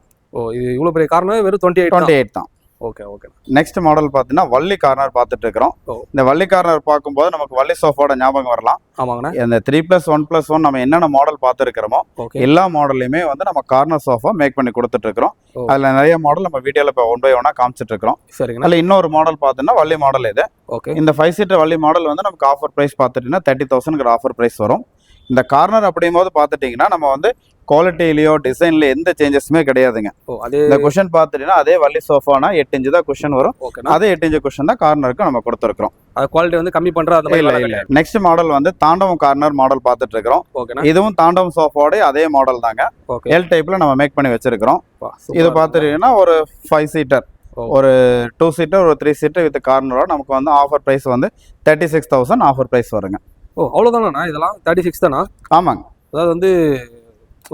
Speaker 2: இது இவ்வளவு பெரிய கார்னர் வெறும் 28
Speaker 1: தான்.
Speaker 2: Okay okay.
Speaker 1: நெக்ஸ்ட் மாடல் பார்த்தீங்கன்னா வள்ளி கார்னர் பார்த்துட்டு இருக்கிறோம். இந்த வள்ளி கார்னர் பார்க்கும்போது நமக்கு வள்ளி சோஃபாவோட ஞாபகம் வரலாம்.
Speaker 2: ஆமாங்கண்ணா.
Speaker 1: இந்த 3+1+1 நம்ம என்னென்ன மாடல் பார்த்துருக்கிறோமோ எல்லா மாடல்லையுமே வந்து நம்ம கார்னர் சோஃபா மேக் பண்ணி கொடுத்துட்டு இருக்கிறோம். அதுல நிறைய மாடல் நம்ம வீடியோல இப்போ 1 by 1 காமிச்சிட்டு இருக்கிறோம்.
Speaker 2: சரிங்க.
Speaker 1: அதுல இன்னொரு மாடல் பார்த்தீங்கன்னா வள்ளி மாடல் இது.
Speaker 2: ஓகே.
Speaker 1: இந்த 5 சீட்டர் வள்ளி மாடல் வந்து நமக்கு ஆஃபர் பிரைஸ் பார்த்துட்டீங்கன்னா 30,000 ஆஃபர் பிரைஸ் வரும். இந்த கார்னர் அப்படிங்கும்போது பார்த்துட்டீங்கன்னா நம்ம வந்து குவாலிட்டிலையோ டிசைன்ல எந்த சேஞ்சஸுமே கிடையாதுங்க. இந்த குஷன் பார்த்துட்டீங்கன்னா அதே வள்ளி சோஃபானா 8 இன்ச்சு தான் குஷன் வரும். அதே 8 இன்ச்சு குஷன் தான் கார்னருக்கு நம்ம கொடுத்துருக்கோம்.
Speaker 2: அது குவாலிட்டி வந்து கம்மி பண்ற அந்த மாதிரி
Speaker 1: இல்ல. நெக்ஸ்ட் மாடல் வந்து தாண்டவம் கார்னர் மாடல் பார்த்துட்டு இருக்கிறோம். இதுவும் தாண்டவம் சோஃபாவோட அதே மாடல் தாங்க. எல் டைப்ல நம்ம மேக் பண்ணி வச்சிருக்கிறோம். இது பார்த்துட்டீங்கன்னா ஒரு 5 சீட்டர், ஒரு 2 சீட்டர், ஒரு 3 சீட்டர் வித் கார்னரோட நமக்கு வந்து ஆஃபர் பிரைஸ் வந்து 36,000 ஆஃபர் பிரைஸ் வருங்க.
Speaker 2: அவ்வளவுதானா? இதெல்லாம் 36 தானா?
Speaker 1: ஆமாங்க.
Speaker 2: அதாவது வந்து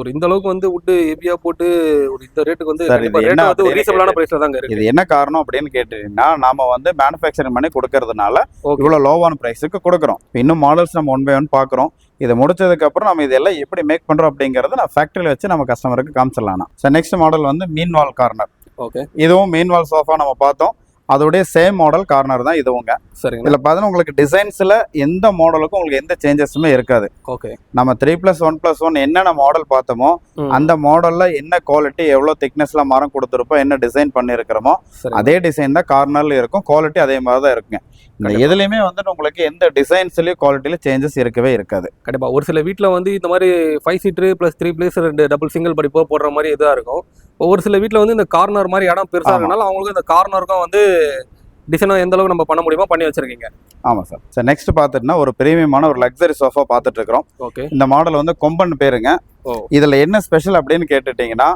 Speaker 2: ஒரு இந்த அளவுக்கு வந்து வுட் ஹெவியா போட்டு ஒரு இந்த ரேட்டுக்கு வந்து
Speaker 1: என்ன
Speaker 2: ஒரு ரீசனபிளான பிரைஸ்ல தாங்க இருக்கு.
Speaker 1: இது என்ன காரணம் அப்படின்னு கேட்டீங்கன்னா நாம வந்து மேனுஃபேக்சரிங் பண்ணி கொடுக்கறதுனால இவ்வளவு லோவான பிரைஸுக்கு கொடுக்குறோம். இன்னும் மாடல்ஸ் நம்ம 1 by 1 பாக்குறோம். இதை முடிச்சதுக்கு அப்புறம் நம்ம இதெல்லாம் எப்படி மேக் பண்றோம் அப்படிங்கறத நான் ஃபேக்டரியில வச்சு நம்ம கஸ்டமருக்கு காமிச்சிடலாம். நெக்ஸ்ட் மாடல் வந்து மீன் வால் கார்னர்.
Speaker 2: ஓகே.
Speaker 1: இதுவும் மீன் வால் சோஃபா நம்ம பார்த்தோம். அதோடைய சேம் மாடல் கார்னர் தான் இதுவுங்க.
Speaker 2: சரிங்க.
Speaker 1: இதுல பார்த்தீங்கன்னா உங்களுக்கு டிசைன்ஸ்ல எந்த மாடலுக்கும் உங்களுக்கு எந்த சேஞ்சஸுமே இருக்காது.
Speaker 2: ஓகே.
Speaker 1: நம்ம 3+1+1 என்னென்ன மாடல் பார்த்தோமோ அந்த மாடல்ல என்ன குவாலிட்டி, எவ்வளவு திக்னஸ்ல மரம் கொடுத்துருப்போம், என்ன டிசைன் பண்ணிருக்கிறோமோ அதே டிசைன் தான் கார்னர்ல இருக்கும். குவாலிட்டி அதே மாதிரி தான் இருக்குங்க. இந்த எதுலையுமே வந்துட்டு உங்களுக்கு எந்த டிசைன்ஸ்லயும் குவாலிட்டியில சேஞ்சஸ் இருக்கவே இருக்காது.
Speaker 2: கண்டிப்பா. ஒரு சில வீட்டுல வந்து இந்த மாதிரி 5 சீட்டர் +3 பிளேஸ் 2 டபுள் சிங்கிள் படிப்போ போடுற மாதிரி இதா இருக்கும். ஒவ்வொரு சில வீட்டுல வந்து இந்த கார்னர் மாதிரி இடம் பெருசா இருக்கனால அவங்களுக்கு இந்த கார்னருக்கும் வந்து டிசைனா எந்த அளவுக்கு நம்ம பண்ண முடியுமோ பண்ணி வச்சிருக்கீங்க.
Speaker 1: ஆமா சார். சார் நெக்ஸ்ட் பார்த்துட்டுனா ஒரு பிரீமியமான ஒரு லக்ஸரி சோஃபா பார்த்துட்டு இருக்கிறோம்.
Speaker 2: ஓகே.
Speaker 1: இந்த மாடல் வந்து கொம்பன் பேருங்க. இதுல என்ன ஸ்பெஷல் அப்படின்னு கேட்டுட்டீங்கன்னா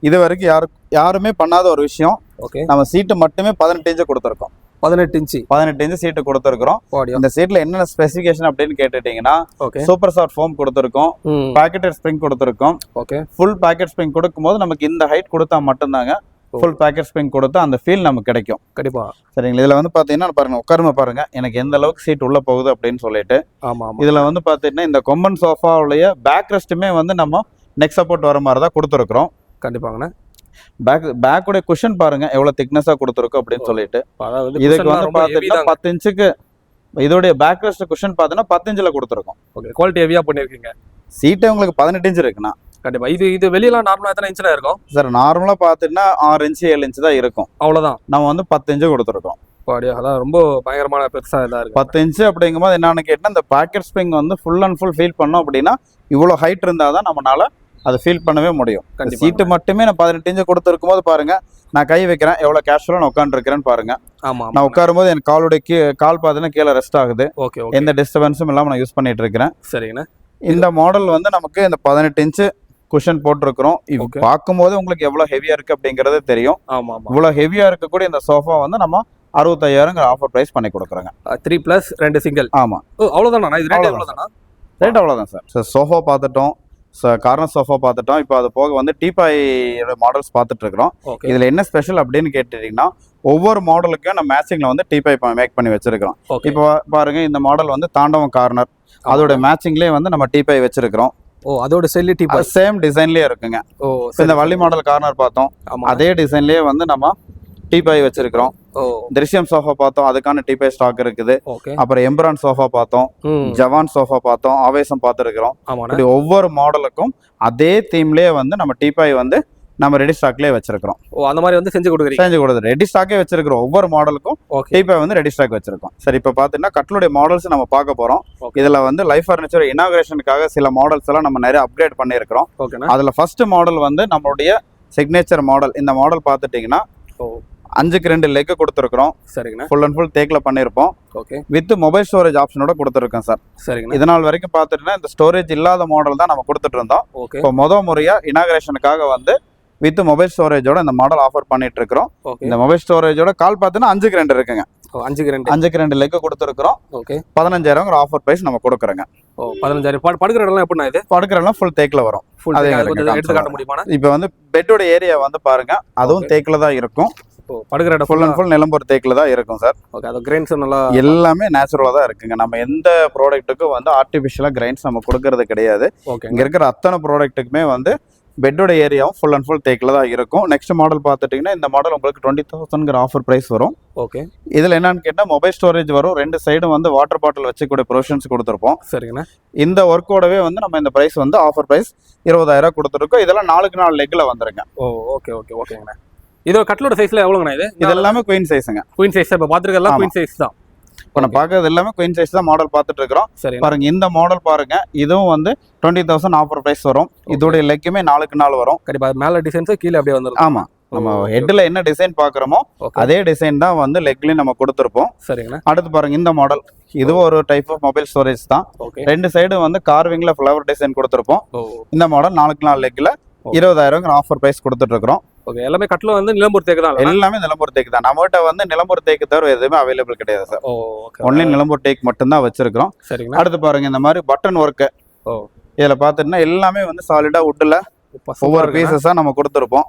Speaker 1: இது வரைக்கும் யாருமே பண்ணாத ஒரு விஷயம்.
Speaker 2: ஓகே.
Speaker 1: நம்ம சீட்டு மட்டுமே 18 இன்ச்சு கொடுத்துருக்கோம்.
Speaker 2: 18 இன்ச்சு
Speaker 1: சீட்டு கொடுத்துருக்கோம். இந்த சீட்ல என்னென்ன ஸ்பெசிஃபிகேஷன் அப்படின்னு கேட்டுட்டீங்கன்னா சூப்பர் சாஃப்ட் ஃபோம் கொடுத்துருக்கோம், பாக்கெட்டட் ஸ்ப்ரிங் கொடுத்துருக்கோம். ஃபுல் பாக்கெட் ஸ்ப்ரிங் கொடுக்கும்போது நமக்கு இந்த ஹைட் கொடுத்தா மட்டும்தாங்க ஃபுல் பேக்கெட் ஸ்ப்ரிங் கொடுத்தா அந்த ஃபீல் நமக்கு கிடைக்கும்.
Speaker 2: கண்டிப்பா.
Speaker 1: சரிங்களா. இதுல வந்து பாத்தீங்கன்னா பாருங்க, உட்காருமா பாருங்க எனக்கு எந்த அளவுக்கு சீட் உள்ள போகுது அப்படின்னு சொல்லிட்டு. இதுல வந்து பாத்தீங்கன்னா இந்த கொம்பன் சோஃபாவுடைய பேக் ரெஸ்ட்டுமே வந்து நம்ம நெக் சப்போர்ட் வர மாதிரி தான் கொடுத்துருக்குறோம்.
Speaker 2: கண்டிப்பாங்கண்ணா.
Speaker 1: பேக்குடைய குஷன் பாருங்க எவ்வளவு திக்னஸா கொடுத்துருக்கோம் அப்படின்னு சொல்லிட்டு. இதுக்கு வந்து பாத்தீங்கன்னா 10 இன்ச்சுக்கு இதோடைய பேக் ரெஸ்ட் குஷன் பாத்தீங்கன்னா 10 இன்ச்ல கொடுத்துருக்கோம்.
Speaker 2: குவாலிட்டி ஹெவியா பண்ணிருக்கீங்க.
Speaker 1: சீட்டே உங்களுக்கு 18 இன்ச் இருக்குண்ணா.
Speaker 2: கண்டிப்பா. இது வெளியெல்லாம் நார்மலா எத்தனை இன்ச்ல இருக்கும்
Speaker 1: சார்? நார்மலா பாத்தீங்கன்னா 6 இன்ச் 7 இன்ச் தான் இருக்கும்.
Speaker 2: அவ்வளவுதான்.
Speaker 1: நம்ம வந்து 10 இன்ச் கொடுத்துருக்கோம்.
Speaker 2: அதான் ரொம்ப பயங்கரமான பெருசா இதா இருக்கு.
Speaker 1: 10 இன்ச் அப்படிங்கும்போது என்னன்னு கேட்டா இந்த பாக்கெட் ஸ்ப்ரிங் வந்து ஃபுல் அண்ட் ஃபுல் ஃபீல் பண்ணோம் அப்படின்னா இவ்வளவு ஹைட் இருந்தாதான் நம்மளால அதை ஃபீல் பண்ணவே முடியும். சீட்டு மட்டுமே நான் 18 இன்ச் கொடுத்துருக்கும் போது பாருங்க, நான் கை வைக்கிறேன் எவ்வளவு கேஷுவலா நான் உட்காந்துருக்கிறேன்னு பாருங்க. நான் உட்காரும் போது எனக்கு காலுடைய கால் பார்த்தீங்கன்னா கீழே ரெஸ்ட் ஆகுது. எந்த டிஸ்டர்பன்ஸும் இல்லாம நான் யூஸ் பண்ணிட்டு இருக்கிறேன்.
Speaker 2: சரிங்கண்ணா.
Speaker 1: இந்த மாடல் வந்து நமக்கு இந்த 18 இன்ச் குஷன் போட்டிருக்கிறோம். பார்க்கும்போது உங்களுக்கு எவ்வளவு ஹெவியா இருக்கு அப்படிங்கறது தெரியும். இவ்வளவு ஹெவியா இருக்கக்கூடிய இந்த சோஃபா வந்து நம்ம 65,000 ஆஃபர் பிரைஸ் பண்ணி கொடுக்குறோங்க.
Speaker 2: 3+2 சிங்கிள்.
Speaker 1: ஆமா.
Speaker 2: அவ்வளவுதானா? இது ரேட் எவ்வளவுதானா?
Speaker 1: ரேட் அவ்வளவுதான் சார். சோஃபா பார்த்துட்டோம், கார்னர் சோஃபா பார்த்துட்டோம். இப்போ அது போக வந்து டீபாயோட மாடல்ஸ் பார்த்துட்டு இருக்கிறோம். இதுல என்ன ஸ்பெஷல் அப்படின்னு கேட்டீங்கன்னா ஒவ்வொரு மாடலுக்கும் நம்ம மேட்சிங்ல வந்து டீபாய் மேக் பண்ணி வச்சிருக்கிறோம். இப்போ பாருங்க இந்த மாடல் வந்து தாண்டவம் கார்னர், அதோட மேட்சிங்லேயே வந்து நம்ம டீபாய் வச்சிருக்கிறோம்.
Speaker 2: அதோட செல்லி டீபாய்
Speaker 1: சேம் டிசைன்லயே இருக்குங்க. இந்த வள்ளி மாடல் கார்னர் பார்த்தோம், அதே டிசைன்லயே வந்து நம்ம டீபாய் வச்சிருக்கிறோம். திருஷ்யம் சோஃபா பார்த்தோம், அதுக்கான டீபாய் ஸ்டாக் இருக்குது. அப்புறம் எம்பரான் சோஃபா பார்த்தோம், ஜவான் சோஃபா பார்த்தோம், ஆவேசம் பார்த்துருக்கிறோம். இப்படி ஒவ்வொரு மாடலுக்கும் அதே தீம்லயே வந்து நம்ம டீபாய் வந்து நம்ம ரெடி ஸ்டாக்லயே வச்சிருக்கிறோம்.
Speaker 2: அந்த மாதிரி வந்து செஞ்சு கொடுக்குறது
Speaker 1: ரெடி ஸ்டாக்கே வச்சிருக்கிறோம். ஒவ்வொரு மாடலுக்கும் டீபாய் வந்து ரெடி ஸ்டாக் வச்சிருக்கோம். சரி, இப்போ பாத்தீங்கன்னா கட்லுடைய மாடல்ஸ் நம்ம பார்க்க போறோம். இதுல வந்து லைஃப் ஃபர்னிச்சர் இனாகிரேஷனுக்காக சில மாடல்ஸ் எல்லாம் நம்ம நிறைய அப்கிரேட் பண்ணிருக்கிறோம். அதுல ஃபர்ஸ்ட் மாடல் வந்து நம்மளுடைய சிக்னேச்சர் மாடல். இந்த மாடல் பாத்துட்டீங்கன்னா 5க்கு 2 லெக் கொடுத்துருக்கோம்.
Speaker 2: சரிங்கண்ணா.
Speaker 1: ஃபுல் அண்ட் ஃபுல் தேக்ல பண்ணிருப்போம். வித் மொபைல் ஸ்டோரேஜ் ஆப்ஷனோட கொடுத்துருக்கோம் சார்.
Speaker 2: சரிங்க.
Speaker 1: இதனால் வரைக்கும் பாத்துட்டீங்கன்னா இந்த ஸ்டோரேஜ் இல்லாத மாடல் தான் நம்ம கொடுத்துட்டு இருந்தோம். இப்போ முதல் முறையா இனாகிரேஷனுக்காக வந்து வித் மொபைல் ஸ்டோரேஜோட இந்த மாடல் ஆஃபர் பண்ணிட்டு இருக்கிறோம். இந்த மொபைல் ஸ்டோரேஜோட கால் பார்த்தீங்கன்னா 5க்கு 2 இருக்குங்க.
Speaker 2: 5க்கு
Speaker 1: 2 லெக் கொடுத்துருக்கோம். 15,000 ஆஃபர் பிரைஸ் நம்ம கொடுக்குறோங்க.
Speaker 2: 15,000. படுக்கிற இடம் எப்படின்னா இது?
Speaker 1: படுக்கிற இடம் ஃபுல் தேக்ல வரும்.
Speaker 2: எடுத்து காட்ட முடியுமா?
Speaker 1: இப்போ வந்து பெட்டோட ஏரியா வந்து பாருங்க, அதுவும் தேக்ல தான் இருக்கும்.
Speaker 2: படுக்கிற இடம்
Speaker 1: ஃபுல் அண்ட் ஃபுல் நிலம்பூர் தேக்ல தான் இருக்கும் சார்.
Speaker 2: அது கிரைன்ஸ் நல்லா
Speaker 1: எல்லாமே நேச்சுரலா தான் இருக்குங்க. நம்ம எந்த ப்ராடக்ட்டுக்கும் வந்து ஆர்டிஃபிஷியலா கிரைன்ஸ் நம்ம கொடுக்கறது கிடையாது. இங்க இருக்கிற அத்தனை ப்ராடக்ட்டுக்குமே வந்து பெட்டோட ஏரியாவும் ஃபுல் அண்ட் ஃபுல் தேக்கில் தான் இருக்கும். நெக்ஸ்ட் மாடல் பார்த்துட்டிங்கன்னா இந்த மாடல் உங்களுக்கு 20,000 ஆஃபர் ப்ரைஸ் வரும்.
Speaker 2: ஓகே.
Speaker 1: இதில் என்னன்னு கேட்டால் மொபைல் ஸ்டோரேஜ் வரும். 2 சைடும் வந்து வாட்டர் பாட்டில் வச்சுக்கூடிய ப்ரொவிஷன்ஸ் கொடுத்துருப்போம்.
Speaker 2: சரிங்கண்ணா.
Speaker 1: இந்த ஒர்க்கோடவே வந்து நம்ம இந்த ப்ரைஸ் வந்து ஆஃபர் ப்ரைஸ் 20,000 கொடுத்துருக்கோம். இதெல்லாம் 4x4 லெக்கில் வந்துருங்க.
Speaker 2: ஓகே ஓகே ஓகேங்கண்ணா. இதோட கட்லோட சைஸ்ல எவ்வளோங்கண்ணா இது?
Speaker 1: இது எல்லாமே குயின் சைஸுங்க.
Speaker 2: குயின் சைஸ் இப்போ பார்த்துருக்கலாம், குயின் சைஸ் தான்.
Speaker 1: இப்போ நான் பார்க்கறது எல்லாமே குயின் சைஸ் தான் மாடல் பார்த்துட்டு இருக்கிறோம்.
Speaker 2: சரி
Speaker 1: பாருங்க, இந்த மாடல் பாருங்க, இதுவும் வந்து 20,000 ஆஃபர் ப்ரைஸ் வரும். இதோட லெக்குமே 4x4 வரும்.
Speaker 2: கண்டிப்பா மேல டிசைன்ஸ் கீழே அப்படியே வந்துரும்.
Speaker 1: ஆமா, நம்ம ஹெட்ல என்ன டிசைன் பார்க்குறோமோ அதே டிசைன் தான் வந்து லெக்லயும் நம்ம கொடுத்துருப்போம்.
Speaker 2: சரிங்கண்ணா.
Speaker 1: அடுத்து பாருங்க, இந்த மாடல் இதுவும் ஒரு டைப் ஆஃப் மொபைல் ஸ்டோரேஜ் தான். 2 சைடு வந்து கார்விங்ல ஃப்ளவர் டிசைன் கொடுத்துருப்போம். இந்த மாடல் 4x4 லெக்ல 20,000 ஆஃபர் ப்ரைஸ் கொடுத்துட்டு இருக்கிறோம்.
Speaker 2: ஓகே. எல்லாமே கட்ல வந்து நிலம்பூர் தேக்கு தான்.
Speaker 1: எல்லாமே நிலம்பூர் தேக்கு தான். நம்மகிட்ட வந்து நிலம்பூர் தேக்கு தவிர எதுவுமே அவைலபிள் கிடையாது சார். ஒன்லி நிலம்பூர் தேக்கு மட்டும் தான் வச்சிருக்கிறோம்.
Speaker 2: சரிங்க.
Speaker 1: அடுத்து பாருங்க, இந்த மாதிரி பட்டன் ஒர்க்கு. இதுல பாத்தீங்கன்னா எல்லாமே வந்து சாலிடா வுட்ல ஒவ்வொரு பீசஸா நம்ம கொடுத்துருப்போம்.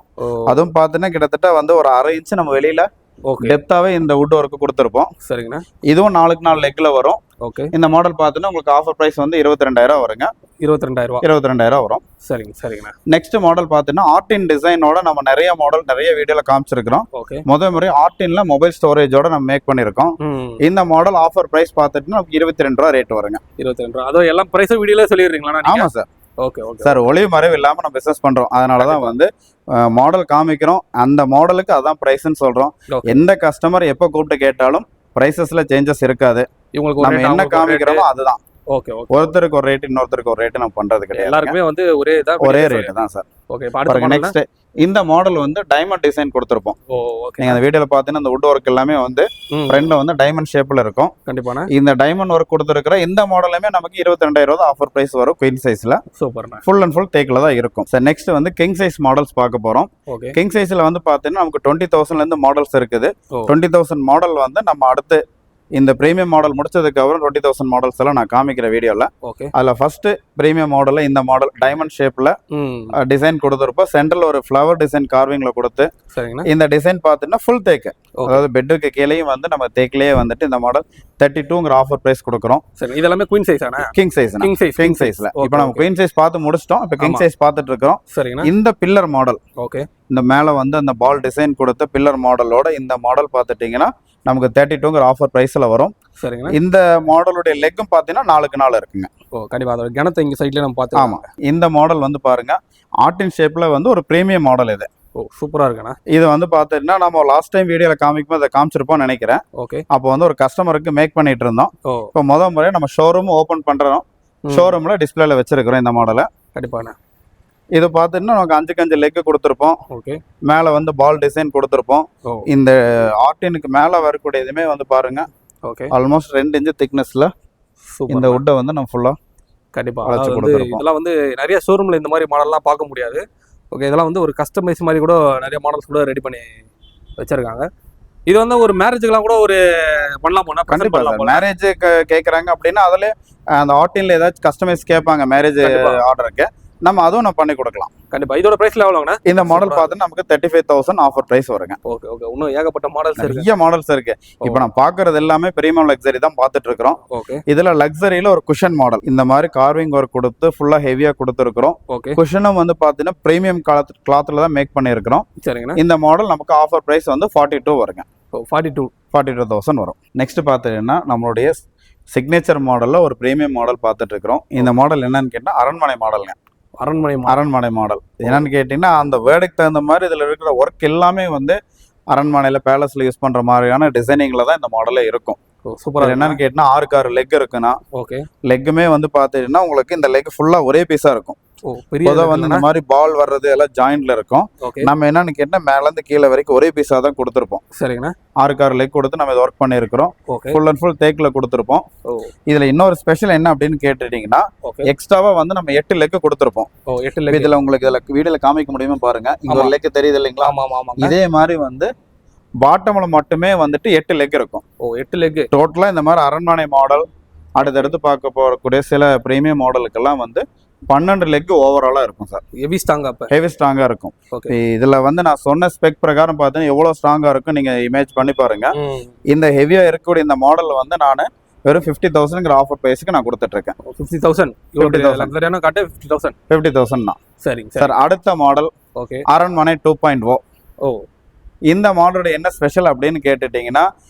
Speaker 1: அதுவும் பாத்தீங்கன்னா கிட்டத்தட்ட வந்து ஒரு 1/2 இன்ச் நம்ம வெளியில டெப்தாவே இந்த வுட் ஒர்க்கு கொடுத்துருப்போம்.
Speaker 2: சரிங்கண்ணா.
Speaker 1: இதுவும் 4x4 லெக்ல வரும்.
Speaker 2: ஓகே.
Speaker 1: இந்த மாடல் பாத்தீங்கன்னா உங்களுக்கு ஆஃபர் பிரைஸ் வந்து 22,000 வருங்க.
Speaker 2: 22,000
Speaker 1: வரும்.
Speaker 2: சரிங்கண்ணா.
Speaker 1: நெக்ஸ்ட் மாடல் பாத்தீங்கன்னா ஆர்டின் டிசைனோட நம்ம நிறைய மாடல் நிறைய வீடியோல காமிச்சிருக்கிறோம். முதல் முறை ஆர்டின்ல மொபைல் ஸ்டோரேஜோட நம்ம மேக் பண்ணிருக்கோம். இந்த மாடல் ஆஃபர் பிரைஸ் பாத்துட்டு நமக்கு 22 ரூபா ரேட் வருங்க.
Speaker 2: 22. அதோ எல்லாம் பிரைஸ் வீடியோல சொல்லிடுறீங்களா?
Speaker 1: ஆமா சார்.
Speaker 2: ஓகே ஓகே
Speaker 1: சார், ஒளிவு மறைவு இல்லாம நம்ம பிசினஸ் பண்றோம். அதனாலதான் வந்து மாடல் காமிக்கிறோம். அந்த மாடலுக்கு அதான் பிரைஸ்ன்னு சொல்றோம். எந்த கஸ்டமர் எப்போ கூப்பிட்டு கேட்டாலும் பிரைசஸ்ல சேஞ்சஸ் இருக்காது.
Speaker 2: இவங்களுக்கு
Speaker 1: நம்ம என்ன காமிக்கிறோமோ அதுதான்.
Speaker 2: Okay okay.
Speaker 1: ஒருத்தருக்கு ஒரு ரேட், இன்னொருத்தருக்கு ஒரு ரேட் நம்ம பண்றது கிடையாது.
Speaker 2: எல்லாருக்குமே வந்து ஒரே ரேட் தான் சார். ஓகே.
Speaker 1: பாருங்க, நெக்ஸ்ட் இந்த மாடல் வந்து டைமண்ட் டிசைன் கொடுத்திருப்போம். நீங்க அந்த வீடியோல பாத்தீங்கன்னா அந்த வுட் ஒர்க் எல்லாமே வந்து ஃப்ரண்ட்ல வந்து டைமண்ட் ஷேப்ல இருக்கும்.
Speaker 2: கண்டிப்பா. இந்த
Speaker 1: டைமண்ட் ஒர்க் கொடுத்திருக்கிற இந்த மாடலுமே நமக்கு 22,000 ஆஃபர் பிரைஸ் வரும். குயின் சைஸ்ல
Speaker 2: சூப்பர்,
Speaker 1: ஃபுல் அண்ட் ஃபுல் தேக்ல தான் இருக்கும். சார், நெக்ஸ்ட் வந்து கிங் சைஸ் மாடல்ஸ் பார்க்க போறோம். கிங் சைஸ்ல வந்து பாத்தீங்கன்னா நமக்கு 20,000ல இருந்து மாடல்ஸ் இருக்குது. 20,000 மாடல் வந்து நம்ம அடுத்து இந்த பிரீமியம் மாடல் முடிச்சதுக்கு அப்புறம் 20,000 மாடல்ஸ் எல்லாம் நான் காமிக்கிற வீடியோல. அதுல ஃபர்ஸ்ட் பிரீமியம் மாடல்ல இந்த மாடல் டைமண்ட் ஷேப்ல டிசைன் கொடுத்துருப்போம். சென்டர்ல ஒரு ஃப்ளவர் டிசைன் கார்விங்ல கொடுத்து இந்த டிசைன் பாத்தீங்கன்னா ஃபுல் தேக்கு, அதாவது பெட்டுக்கு கீழேயும் வந்து நம்ம தேக்கிலேயே வந்துட்டு இந்த மாடல் 32ங்கிற ஆஃபர் பிரைஸ் கொடுக்குறோம்.
Speaker 2: இதெல்லாமே குயின் சைஸ் ஆனா?
Speaker 1: King size. கிங் சைஸ்ல இப்போ நம்ம குயின் சைஸ் பார்த்து முடிச்சிட்டோம். இப்போ கிங் சைஸ் பார்த்துட்டு இருக்கோம். இந்த பில்லர் மாடல், இந்த மேல வந்து அந்த பால் டிசைன் கொடுத்த பில்லர் மாடலோட இந்த மாடல் பார்த்துட்டீங்கன்னா நமக்கு 32ங்கிற ஆஃபர் பிரைஸ்ல வரும். சரிங்களா. இந்த மாடலுடைய லெக்கும் பாத்தீங்கன்னா 4x4 இருக்குங்க.
Speaker 2: கண்டிப்பா அதோட கணத்தை இங்க சைடுல நம்ம பார்த்தோம்.
Speaker 1: ஆமா, இந்த மாடல் வந்து பாருங்க ஆர்டின் ஷேப்ல வந்து ஒரு பிரீமியம் மாடல் இது.
Speaker 2: சூப்பரா இருக்குண்ணா.
Speaker 1: இது வந்து பாத்தீங்கன்னா நம்ம லாஸ்ட் டைம் வீடியோல காமிக்கும் போது அதை காமிச்சிருப்போம்னு நினைக்கிறேன். அப்போ வந்து ஒரு கஸ்டமருக்கு மேக் பண்ணிட்டு இருந்தோம். இப்போ முதல் முறை நம்ம ஷோரூம் ஓபன் பண்றோம். ஷோரூம்ல டிஸ்பிளேல வச்சிருக்கிறோம் இந்த மாடலை.
Speaker 2: கண்டிப்பாண்ணா.
Speaker 1: இது பாத்தீங்கன்னா நமக்கு 5 லெக் கொடுத்துருப்போம். மேல வந்து பால் டிசைன் கொடுத்துருப்போம். இந்த ஆர்டினுக்கு மேல வரக்கூடிய இதுமே வந்து பாருங்க ஆல்மோஸ்ட் 2 இன்ச் திக்னஸ்ல இந்த வுட்டை வந்து நம்ம ஃபுல்லா
Speaker 2: கண்டிப்பா அழைச்சு கொடுத்துருப்போம். இதெல்லாம் வந்து நிறைய ஷோரூம்ல இந்த மாதிரி மாடல்லாம் பார்க்க முடியாது. ஓகே. இதெல்லாம் வந்து ஒரு கஸ்டமைஸ் மாதிரி கூட நிறைய மாடல்ஸ் கூட ரெடி பண்ணி வச்சிருக்காங்க. இது வந்து ஒரு மேரேஜுக்கெல்லாம் கூட ஒரு பண்ணலாம் போனா.
Speaker 1: கண்டிப்பா மேரேஜ் கேட்குறாங்க அப்படின்னா அதுல அந்த ஆர்டின்ல ஏதாச்சும் கஸ்டமைஸ் கேட்பாங்க மேரேஜ் ஆர்டருக்கு, நம்ம அதுவும் நம்ம பண்ணி கொடுக்கலாம்.
Speaker 2: கண்டிப்பா. இதோட பிரைஸ்ல எவ்வளவுனா?
Speaker 1: இந்த மாடல் பார்த்தா நமக்கு 35,000 ஆஃபர் பிரைஸ் வருங்க.
Speaker 2: Okay okay. இன்னும் ஏகப்பட்ட மாடல்ஸ் இருக்கு.
Speaker 1: நிறைய மாடல்ஸ் இருக்கு. இப்போ நான் பாக்குறது எல்லாமே பிரீமியம் லக்ஸரி தான் பார்த்துட்டு இருக்கிறோம்.
Speaker 2: ஓகே.
Speaker 1: இதுல லக்ஸரியில ஒரு குஷன் மாடல் இந்த மாதிரி கார்விங் ஒர்க் கொடுத்து ஃபுல்லா ஹெவியா கொடுத்துருக்கிறோம்.
Speaker 2: ஓகே.
Speaker 1: குஷனும் வந்து பாத்தீங்கன்னா பிரீமியம் கிளாத்ல தான் மேக் பண்ணியிருக்கிறோம்.
Speaker 2: சரிங்கண்ணா.
Speaker 1: இந்த மாடல் நமக்கு ஆஃபர் பிரைஸ் வந்து 42 வருங்க. 42,000 வரும். நெக்ஸ்ட் பாத்தீங்கன்னா நம்மளுடைய சிக்னேச்சர் மாடல்ல ஒரு பிரீமியம் மாடல் பார்த்துட்டு இருக்கிறோம். இந்த மாடல் என்னன்னு கேட்டா அரண்மனை மாடல்ங்க. அரண்மனை மாடல் என்னன்னு கேட்டீங்கன்னா அந்த வேர்டுக்கு தகுந்த மாதிரி இதுல இருக்கிற ஒர்க் எல்லாமே வந்து அரண்மனையில பேலஸ்ல யூஸ் பண்ற மாதிரியான டிசைனிங்ல தான் இந்த மாடலே இருக்கும். சூப்பர். என்னன்னு கேட்டீங்கன்னா 6 லெக் இருக்குன்னா லெக்குமே வந்து பாத்தீங்கன்னா உங்களுக்கு இந்த லெக் ஃபுல்லா ஒரே பீஸா இருக்கும். வந்து இந்த மாதிரி பால் வர்றது எல்லாம் ஜாயிண்ட்ல இருக்கும். நம்ம என்னன்னு கேட்டா மேல இருந்து கீழே வரைக்கும் ஒரே பீஸா தான் கொடுத்துருப்போம்.
Speaker 2: சரிங்கண்ணா.
Speaker 1: 6 லெக் கொடுத்து நம்ம இதை ஒர்க் பண்ணிருக்கிறோம். ஃபுல் அண்ட் ஃபுல் தேக்ல கொடுத்துருப்போம். இதுல இன்னொரு ஸ்பெஷல் என்ன அப்படின்னு கேட்டுட்டீங்கன்னா எக்ஸ்ட்ராவா வந்து நம்ம 8 லெக் கொடுத்துருப்போம். இதுல உங்களுக்கு இதுல வீடியோல காமிக்க முடியுமா பாருங்க. இங்க ஒரு லெக் தெரியுது இல்லைங்களா? இதே மாதிரி வந்து பாட்டம்ல மட்டுமே வந்துட்டு 8 லெக் இருக்கும்.
Speaker 2: 8 லெக்
Speaker 1: டோட்டலா. இந்த மாதிரி அரண்மனை மாடல் அடுத்தடுத்து பார்க்க போறக்கூடிய சில பிரீமியம் மாடலுக்கெல்லாம் வந்து 12 லெக் ஓவராலா இருக்கும் சார். ஹெவி ஸ்ட்ராங்கா இருக்கும். இதுல வந்து நான் சொன்ன ஸ்பெக் பிரகாரம் பார்த்தீங்கன்னா எவ்வளவு ஸ்ட்ராங்கா இருக்கும் நீங்க இமேஜ் பண்ணி பாருங்க. இந்த ஹெவியா இருக்கக்கூடிய இந்த மாடல் வந்து நான் வெறும் 50,000ங்கிற ஆஃபர் ப்ரைஸ்க்கு நான் கொடுத்துட்டு இருக்கேன்.
Speaker 2: 50,000 இவ்வளவு லக்ஸரியான காட்டு 50,000.
Speaker 1: 50,000 தான்.
Speaker 2: சரிங்க
Speaker 1: சார். அடுத்த மாடல்
Speaker 2: ஓகே
Speaker 1: அரண்மனை 2.0.
Speaker 2: ஓ
Speaker 1: இந்த மாடலோட என்ன ஸ்பெஷல் அப்படின்னு கேட்டுட்டீங்கன்னா,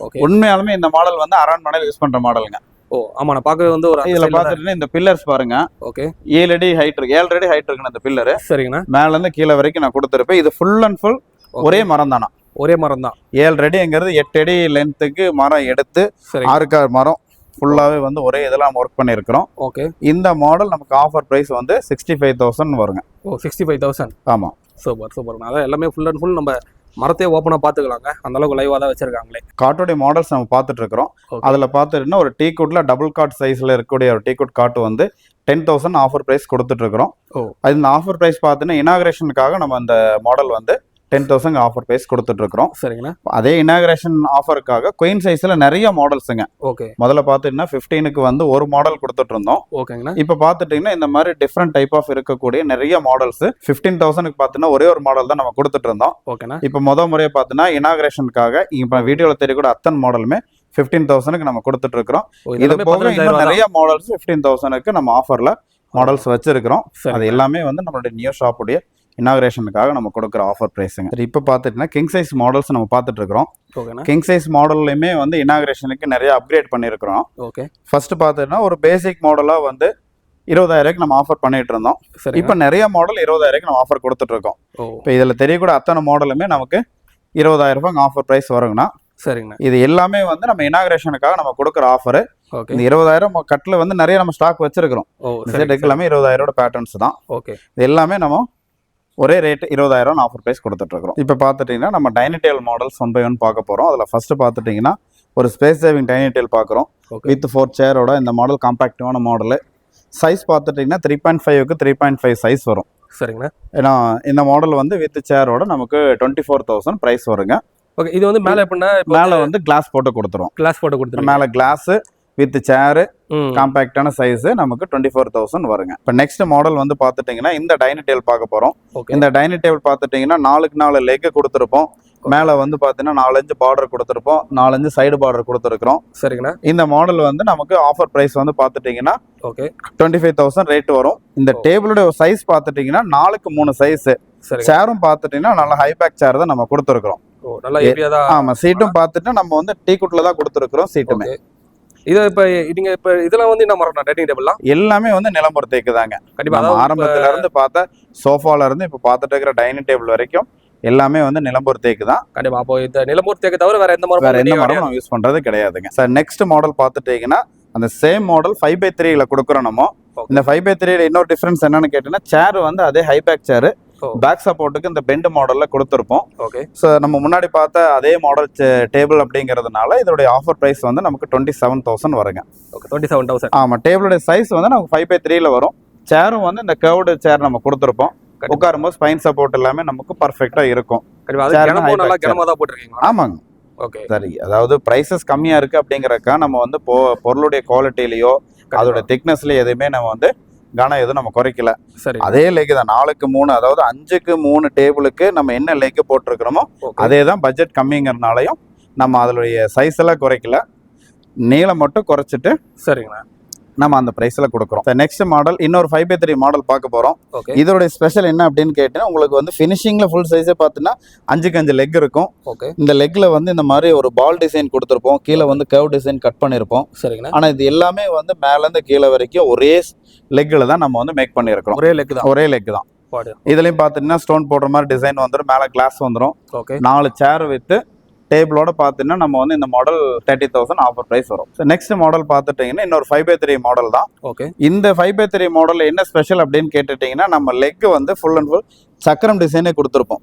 Speaker 1: உண்மையாலுமே இந்த மாடல் வந்து அரண்மனையில் யூஸ் பண்ற மாடலுங்க.
Speaker 2: ஓ ஆமா, நான் பார்க்கவே வந்து ஒரு
Speaker 1: இதுல பாத்துட்டீங்கன்னா இந்த பில்லர்ஸ் பாருங்க.
Speaker 2: ஓகே
Speaker 1: 7 அடி ஹைட் இருக்கு. 7 அடி ஹைட் இருக்கு இந்த பில்லர்.
Speaker 2: சரிங்கண்ணா.
Speaker 1: மேல இருந்து கீழே வரைக்கும் நான் கொடுத்துருப்பேன். இது ஃபுல் அண்ட் ஃபுல் ஒரே மரம் தானா?
Speaker 2: ஒரே மரம் தான்.
Speaker 1: 7 அடிங்கிறது 8 அடி லென்த்துக்கு மரம் எடுத்து 6 மரம் ஃபுல்லாவே வந்து ஒரே இதெல்லாம் ஒர்க் பண்ணியிருக்கிறோம்.
Speaker 2: ஓகே.
Speaker 1: இந்த மாடல் நமக்கு ஆஃபர் பிரைஸ் வந்து 65,000 வருங்க.
Speaker 2: ஓ 65,000.
Speaker 1: ஆமா.
Speaker 2: Super super. அதான் எல்லாமே ஃபுல் அண்ட் ஃபுல் நம்ம மரத்தையே ஓப்பனாக பார்த்துக்கலாங்க. அந்த அளவுக்கு லைவாக தான் வச்சிருக்காங்களே.
Speaker 1: காட்டோடைய மாடல்ஸ் நம்ம பார்த்துட்டு இருக்கிறோம். அதில் பார்த்துட்டுன்னா ஒரு டீ குட்ல டபுள் காட் சைஸில் இருக்கக்கூடிய ஒரு டீ குட் காட்டு வந்து 10,000 ஆஃபர் ப்ரைஸ் கொடுத்துட்டு இருக்கிறோம். அது இந்த ஆஃபர் ப்ரைஸ் பார்த்தீங்கன்னா இனாகிரேஷனுக்காக நம்ம அந்த மாடல் வந்து 10,000 ஆஃபர் ப்ரைஸ் கொடுத்துட்டு இருக்கிறோம்.
Speaker 2: சரிங்கண்ணா.
Speaker 1: அதே இனாகிரேஷன் ஆஃபருக்காக குயின் சைஸ்ல நிறைய மாடல்ஸுங்க.
Speaker 2: ஓகே.
Speaker 1: முதல்ல பார்த்துட்டீங்கன்னா 15க்கு வந்து ஒரு மாடல் கொடுத்துட்டு இருந்தோம்.
Speaker 2: ஓகேங்கண்ணா.
Speaker 1: இப்போ பார்த்துட்டீங்கன்னா இந்த மாதிரி டிஃப்ரெண்ட் டைப் ஆஃப் இருக்கக்கூடிய நிறைய மாடல்ஸ் 15,000க்கு பார்த்தீங்கன்னா ஒரே ஒரு மாடல் தான் நம்ம கொடுத்துட்டு இருந்தோம்.
Speaker 2: ஓகேண்ணா.
Speaker 1: இப்போ முறையை பார்த்தீங்கன்னா இனாகிரேஷனுக்காக இப்போ வீடியோவில் தெரியக்கூட அத்தனை மாடலுமே 15,000க்கு நம்ம கொடுத்துட்டு இருக்கிறோம். இது போக இன்னும் நிறைய மாடல்ஸ் 15,000க்கு நம்ம ஆஃபர்ல மாடல்ஸ் வச்சிருக்கிறோம். அது எல்லாமே வந்து நம்மளுடைய நியூ ஷாப்புடைய இனாகிரேஷனுக்காக நம்ம கொடுக்குற ஆஃபர் ப்ரைஸுங்க. சரி, இப்போ பார்த்துட்டுனா கிங் சைஸ் மாடல்ஸ் நம்ம பார்த்துட்டு இருக்கிறோம். கிங் சைஸ் மாடல்லையுமே வந்து இனாகிரேஷனுக்கு நிறைய அப்கிரேட் பண்ணியிருக்கிறோம்.
Speaker 2: ஓகே.
Speaker 1: ஃபர்ஸ்ட் பார்த்துட்டுனா ஒரு பேசிக் மாடலாக வந்து 20,000க்கு நம்ம ஆஃபர் பண்ணிட்டு இருந்தோம். இப்போ நிறைய மாடல் 20,000க்கு நம்ம ஆஃபர் கொடுத்துட்டு இருக்கோம். இப்போ இதில் தெரியக்கூட அத்தனை மாடலுமே நமக்கு 20,000 ஆஃபர் ப்ரைஸ் வருங்கண்ணா.
Speaker 2: சரிங்கண்ணா.
Speaker 1: இது எல்லாமே வந்து நம்ம இனாகிரேஷனுக்காக நம்ம கொடுக்குற ஆஃபர். இந்த 20,000 கட்டில் வந்து நிறைய நம்ம ஸ்டாக் வச்சிருக்கிறோம். எல்லாமே 20,000 பேட்டர்ன்ஸ் தான்.
Speaker 2: ஓகே.
Speaker 1: இது எல்லாமே நம்ம ஒரே ரேட் 20,000 ஆஃபர் ப்ரைஸ் கொடுத்துட்டு இருக்கிறோம். இப்போ பார்த்துட்டீங்கன்னா நம்ம டைனிங் டேபிள் மாடல்ஸ் 1 by 1 பார்க்க போகிறோம். அதில் ஃபர்ஸ்ட் பார்த்துட்டிங்கன்னா ஒரு ஸ்பேஸ் சேவிங் டைனிங் டேபிள் பார்க்குறோம். வித் 4 சேரோட இந்த மாடல் காம்பாக்டிவான மாடலு. சைஸ் பார்த்துட்டிங்கன்னா 3.5க்கு 3.5 சைஸ் வரும்.
Speaker 2: சரிங்கண்ணா.
Speaker 1: ஏன்னா இந்த மாடல் வந்து வித் சேரோட நமக்கு 24,000 ப்ரைஸ் வருங்க.
Speaker 2: ஓகே. இது வந்து மேலே எப்படின்னா
Speaker 1: மேலே வந்து கிளாஸ் போட்டு கொடுத்துரும்.
Speaker 2: கிளாஸ் போட்டு கொடுத்துரும்.
Speaker 1: மேலே கிளாஸு வித் சேரு காம்பாக்டான சைஸ் நமக்கு 24,000 வருங்க. இப்போ நெக்ஸ்ட் மாடல் வந்து பார்த்துட்டிங்கன்னா இந்த டைனிங் டேபிள் பார்க்க போகிறோம். இந்த டைனிங் டேபிள் பார்த்துட்டிங்கன்னா 4க்கு 4 லெக் கொடுத்துருப்போம். மேலே வந்து பார்த்தீங்கன்னா 4 இன்ச் பார்டர் கொடுத்துருப்போம். 4 இன்ச் சைடு பார்டர் கொடுத்துருக்கிறோம்.
Speaker 2: சரிங்கண்ணா.
Speaker 1: இந்த மாடல் வந்து நமக்கு ஆஃபர் ப்ரைஸ் வந்து பார்த்துட்டிங்கன்னா
Speaker 2: ஓகே
Speaker 1: 25,000 ரேட் வரும். இந்த டேபிளோட சைஸ் பார்த்துட்டிங்கன்னா 4க்கு 3 சைஸ். சேரும் பார்த்துட்டிங்கன்னா நல்ல ஹைபேக் சேர் தான் நம்ம கொடுத்துருக்கிறோம். ஆமாம். சீட்டும் பார்த்துட்டு நம்ம வந்து டீ குட்ல தான் கொடுத்துருக்கிறோம் சீட்டுமே.
Speaker 2: இது இப்போ நீங்க இப்போ இதெல்லாம் வந்து என்ன மரம் டைனிங் டேபிள்லாம்
Speaker 1: எல்லாமே வந்து நிலம்பூர் தேக்கு தாங்க. கண்டிப்பாக ஆரம்பத்துல இருந்து பார்த்தா சோஃபால இருந்து இப்போ பார்த்துட்டு இருக்கிற டைனிங் டேபிள் வரைக்கும் எல்லாமே வந்து நிலம்பூர் தேக்கு தான்.
Speaker 2: கண்டிப்பா. அப்போ இந்த நிலம்பூர் தேக்கு தவிர வேற எந்த மரம்
Speaker 1: நம்ம யூஸ் பண்றது கிடையாதுங்க. சார் நெக்ஸ்ட் மாடல் பார்த்துட்டீங்கன்னா அந்த சேம் மாடல் 5x3ல கொடுக்குறோம் நம்ம. இந்த 5x3ல இன்னொரு டிஃபரன்ஸ் என்னன்னு கேட்டீங்கன்னா சேர் வந்து அதே ஹைபேக் சேர். பேக் சப்போர்ட்டுக்கு இந்த பெண்ட் மாடல்ல கொடுத்துருப்போம்.
Speaker 2: ஓகே.
Speaker 1: ஸோ நம்ம முன்னாடி பார்த்த அதே மாடல் டேபிள் அப்படிங்கிறதுனால இதோடைய ஆஃபர் ப்ரைஸ் வந்து நமக்கு 27,000 வருங்க.
Speaker 2: ஓகே 27,000.
Speaker 1: ஆமாம். டேபிளோட சைஸ் வந்து நமக்கு 5x3ல வரும். சேரும் வந்து இந்த கர்வ்டு சேர் நம்ம கொடுத்துருப்போம். உட்காரும்போது ஸ்பைன் சப்போர்ட் எல்லாமே நமக்கு பர்ஃபெக்டா இருக்கும். ஆமாங்க.
Speaker 2: ஓகே.
Speaker 1: சரி, அதாவது பிரைசஸ் கம்மியா இருக்கு அப்படிங்கறதுக்காக நம்ம வந்து பொருளுடைய குவாலிட்டிலயோ அதோட திக்னஸ்லயோ எதுவுமே நம்ம வந்து கனம் எதுவும் நம்ம குறைக்கல.
Speaker 2: சரி.
Speaker 1: அதே லெக் தான் 4க்கு 3, அதாவது 5க்கு 3 டேபிளுக்கு நம்ம என்ன லெக் போட்டிருக்கிறோமோ அதே தான். பட்ஜெட் கம்மிங்கிறதுனாலையும் நம்ம அதோடைய சைஸ் எல்லாம் குறைக்கல, நீளம் மட்டும் குறைச்சிட்டு
Speaker 2: சரிங்கண்ணா
Speaker 1: நம்ம அந்த பிரைஸ்ல கொடுக்குறோம். நெக்ஸ்ட் மாடல் இன்னொரு 5x3 மாடல் பார்க்க போறோம். இதோட ஸ்பெஷல் என்ன அப்படின்னு கேட்டீங்கன்னா உங்களுக்கு வந்து ஃபினிஷிங்ல ஃபுல் சைஸே பார்த்தீங்கன்னா 5க்கு 5 லெக் இருக்கும். இந்த லெக்ல வந்து இந்த மாதிரி ஒரு பால் டிசைன் கொடுத்துருப்போம். கீழே வந்து கர்வ் டிசைன் கட் பண்ணிருப்போம்.
Speaker 2: சரிங்கண்ணா.
Speaker 1: ஆனா இது எல்லாமே வந்து மேல இருந்து கீழே வரைக்கும் ஒரே லெக்ல தான் நம்ம வந்து மேக் பண்ணிருக்கோம்.
Speaker 2: ஒரே லெக் தான்.
Speaker 1: இதுலயும் பாத்தீங்கன்னா ஸ்டோன் போடுற மாதிரி டிசைன் வந்துடும். மேல கிளாஸ் வந்துடும். 4 சேர் வித்து டேபிளோட பார்த்தீங்கன்னா நம்ம வந்து இந்த மாடல் 30,000 ஆஃபர் ப்ரைஸ் வரும். ஸோ நெக்ஸ்ட் மாடல் பார்த்துட்டிங்கன்னா இன்னொரு 5x3 மாடல் தான்.
Speaker 2: ஓகே.
Speaker 1: இந்த 5x3 மாடல் என்ன ஸ்பெஷல் அப்படின்னு கேட்டுட்டிங்கன்னா நம்ம லெக் வந்து ஃபுல் அண்ட் ஃபுல் சக்கரம் டிசைனே கொடுத்துருப்போம்.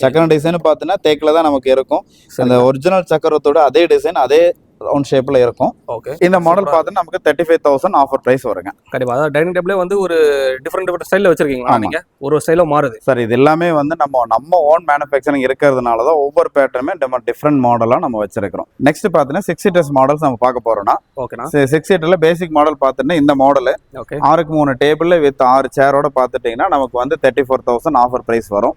Speaker 1: சக்கரம் டிசைன் பார்த்தீங்கன்னா தேக்கில் தான் நமக்கு இருக்கும். அந்த ஒரிஜினல் சக்கரத்தோட அதே டிசைன் அதே ரவுண்ட் ஷேப்ல இருக்கும்.
Speaker 2: ஓகே.
Speaker 1: இந்த மாடல் பார்த்தீங்கன்னா நமக்கு 35,000 ஆஃபர் பிரைஸ் வருங்க.
Speaker 2: கண்டிப்பா. அதாவது டைனிங் டேபிளே வந்து ஒரு டிஃபரெண்ட் ஸ்டைல்ல வச்சிருக்கீங்களா நீங்க? ஒரு ஸ்டைல மாறுது.
Speaker 1: சார் இது எல்லாமே வந்து நம்ம ஓன் மேனுஃபேக்சரிங் இருக்கிறதுனால தான் ஒவ்வொரு பேட்டர்னுமே நம்ம டிஃபரெண்ட் மாடலா நம்ம வச்சிருக்கிறோம். நெக்ஸ்ட் பார்த்தீங்கன்னா 6 சீட்டர்ஸ் மாடல்ஸ் நம்ம பார்க்க போறோம்னா,
Speaker 2: ஓகேனா
Speaker 1: 6 சீட்டர்ல பேசிக் மாடல் பார்த்தீங்கன்னா இந்த மாடல் 6க்கு 3 டேபிள் வித் 6 சேரோட பார்த்துட்டீங்கன்னா நமக்கு வந்து 34,000 ஆஃபர் பிரைஸ் வரும்.